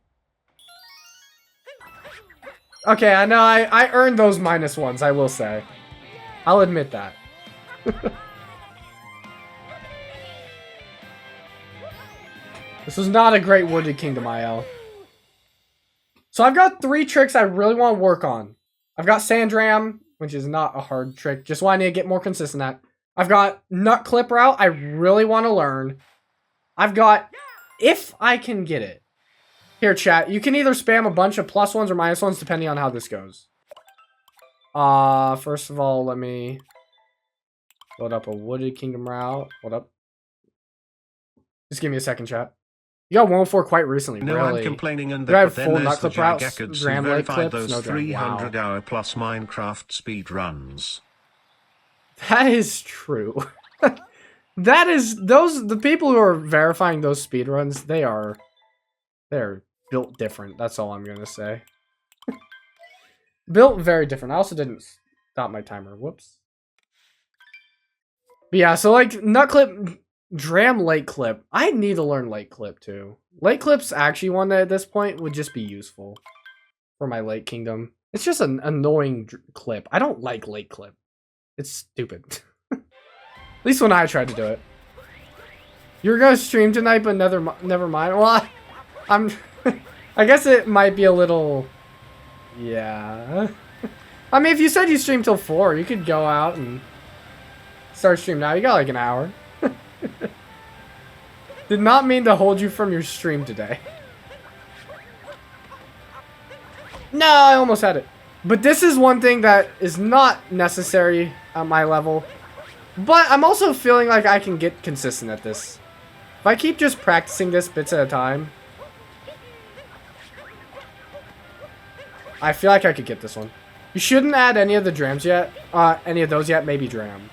Okay, I know I earned those -1s, I will say. I'll admit that. This was not a great Wooded Kingdom IL. So I've got 3 tricks I really want to work on. I've got Sandram, which is not a hard trick, just what I need to get more consistent at. I've got Nut Clip Route, I really want to learn. I've got If I Can Get It. Here, chat, you can either spam a bunch of +1s or -1s depending on how this goes. First of all, let me load up a Wooded Kingdom route. Hold up. Just give me a second, chat. You got 104 quite recently, no, really. I'm complaining and you had then full there's nut the clip routes, JDucky1 Ram Lake clips, those no 300-hour plus Minecraft speed runs. That is true. That is the people who are verifying those speedruns, they're built different. That's all I'm gonna say. Built very different. I also didn't stop my timer. Whoops. But yeah, so like nut clip, Dram Lake clip. I need to learn Lake clip too. Lake clip's actually one that at this point would just be useful for my Lake Kingdom. It's just an annoying clip. I don't like Lake clip. It's stupid. At least when I tried to do it. You're gonna stream tonight, but never mind. Well, I'm. I guess it might be a little. Yeah. I mean, if you said you stream till 4, you could go out and start stream now. You got like an hour. Did not mean to hold you from your stream today. No, I almost had it. But this is one thing that is not necessary at my level. But I'm also feeling like I can get consistent at this. If I keep just practicing this bits at a time, I feel like I could get this one. You shouldn't add any of the drams yet. Any of those yet. Maybe dram.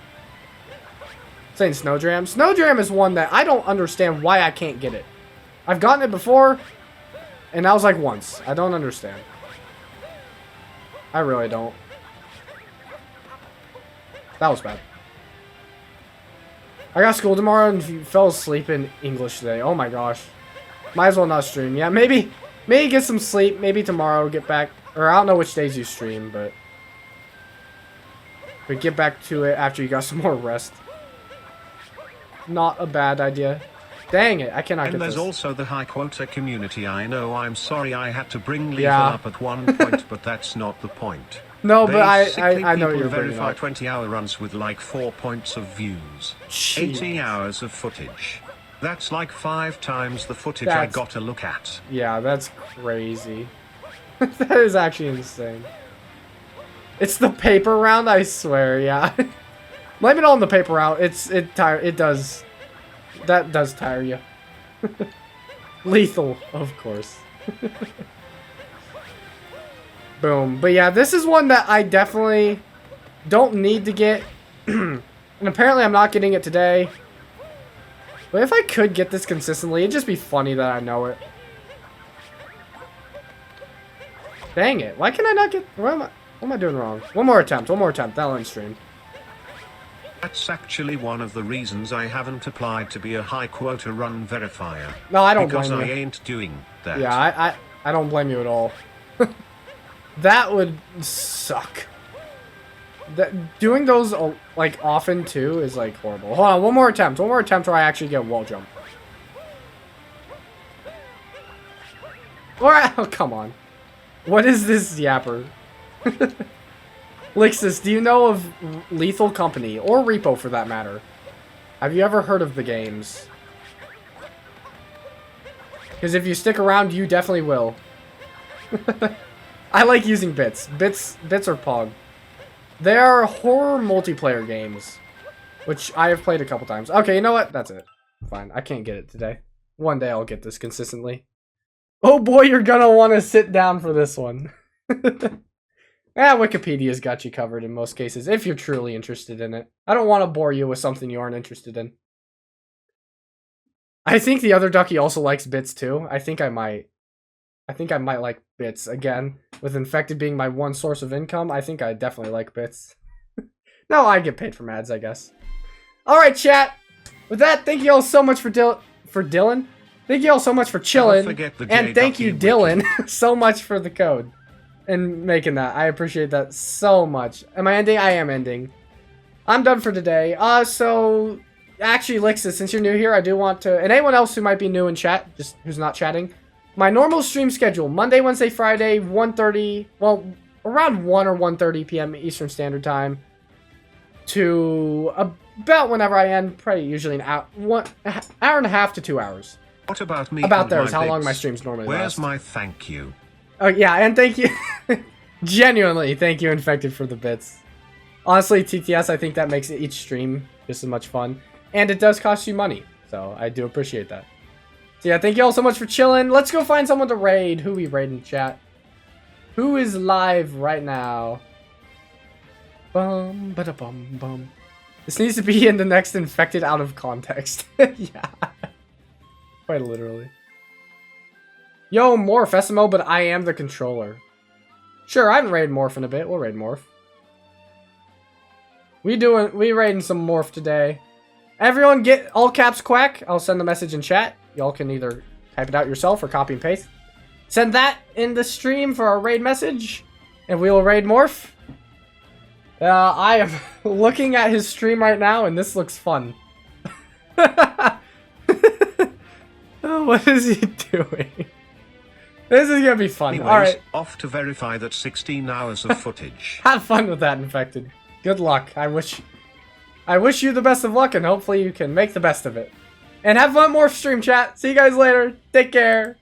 Saying Snowdram. Snowdram is one that I don't understand why I can't get it. I've gotten it before, and that was like once. I don't understand. I really don't. That was bad. I got school tomorrow and fell asleep in English today. Oh my gosh. Might as well not stream. Yeah, maybe get some sleep. Maybe tomorrow get back. Or I don't know which days you stream, but get back to it after you got some more rest. Not a bad idea. Dang it, I cannot get this. And there's also the high quota community. I know, I'm sorry I had to bring Lethal up at one point, but that's not the point. No, but Basically, I know people you're bringing verify up. 20-hour runs with like 4 points of views. Jeez. 80 hours of footage. That's like 5 times the footage I got to look at. Yeah, that's crazy. That is actually insane. It's the paper round, I swear, yeah. Blame it on the paper route. That does tire you. Lethal, of course. Boom. But yeah, this is one that I definitely don't need to get. And apparently I'm not getting it today. But if I could get this consistently, it'd just be funny that I know it. Dang it. Why can I not get... What am I doing wrong? One more attempt. That'll end stream. That's actually one of the reasons I haven't applied to be a high quota run verifier. No, I don't blame you. Because I ain't doing that. Yeah, I don't blame you at all. That would suck. Doing those, like, often, too, is, like, horrible. Hold on, one more attempt where I actually get wall jump. Oh, come on. What is this yapper? Lixus, do you know of Lethal Company, or Repo for that matter? Have you ever heard of the games? Because if you stick around, you definitely will. I like using bits. Bits are Pog. They are horror multiplayer games, which I have played a couple times. Okay, you know what? That's it. Fine, I can't get it today. One day I'll get this consistently. Oh boy, you're gonna want to sit down for this one. Wikipedia's got you covered in most cases, if you're truly interested in it. I don't want to bore you with something you aren't interested in. I think the other ducky also likes bits too. I think I might like bits again. With Infected being my one source of income, I think I definitely like bits. No, I get paid from ads, I guess. Alright, chat. With that, thank you all so much for Dylan. Thank you all so much for chilling. And thank you, Dylan, so much for the code. And making that. I appreciate that so much. Am I ending? I am ending. I'm done for today. So... Actually, Lixus, since you're new here, I do want to... And anyone else who might be new in chat, just who's not chatting... My normal stream schedule, Monday, Wednesday, Friday, 1:30, well, around 1 or 1:30 p.m. Eastern Standard Time, to about whenever I end, probably usually an hour and a half to 2 hours. What about me? About theirs, how long my streams normally last. Where's my thank you? Oh, yeah, and thank you. Genuinely, thank you, Infected, for the bits. Honestly, TTS, I think that makes each stream just as much fun. And it does cost you money, so I do appreciate that. So yeah, thank you all so much for chilling. Let's go find someone to raid. Who we raid in chat? Who is live right now? Bum, bada bum, bum. This needs to be in the next Infected out of context. Yeah. Quite literally. Yo, Morph, SMO, but I am the controller. Sure, I haven't raided Morph in a bit. We'll raid Morph. We raiding some Morph today. Everyone get all caps quack. I'll send the message in chat. Y'all can either type it out yourself or copy and paste. Send that in the stream for our raid message, and we will raid Morph. I am looking at his stream right now, and this looks fun. Oh, what is he doing? This is gonna be fun. Anyways, alright. Off to verify that 16 hours of footage. Have fun with that, Infected. Good luck. I wish you the best of luck, and hopefully you can make the best of it. And have fun, Morph stream chat. See you guys later. Take care.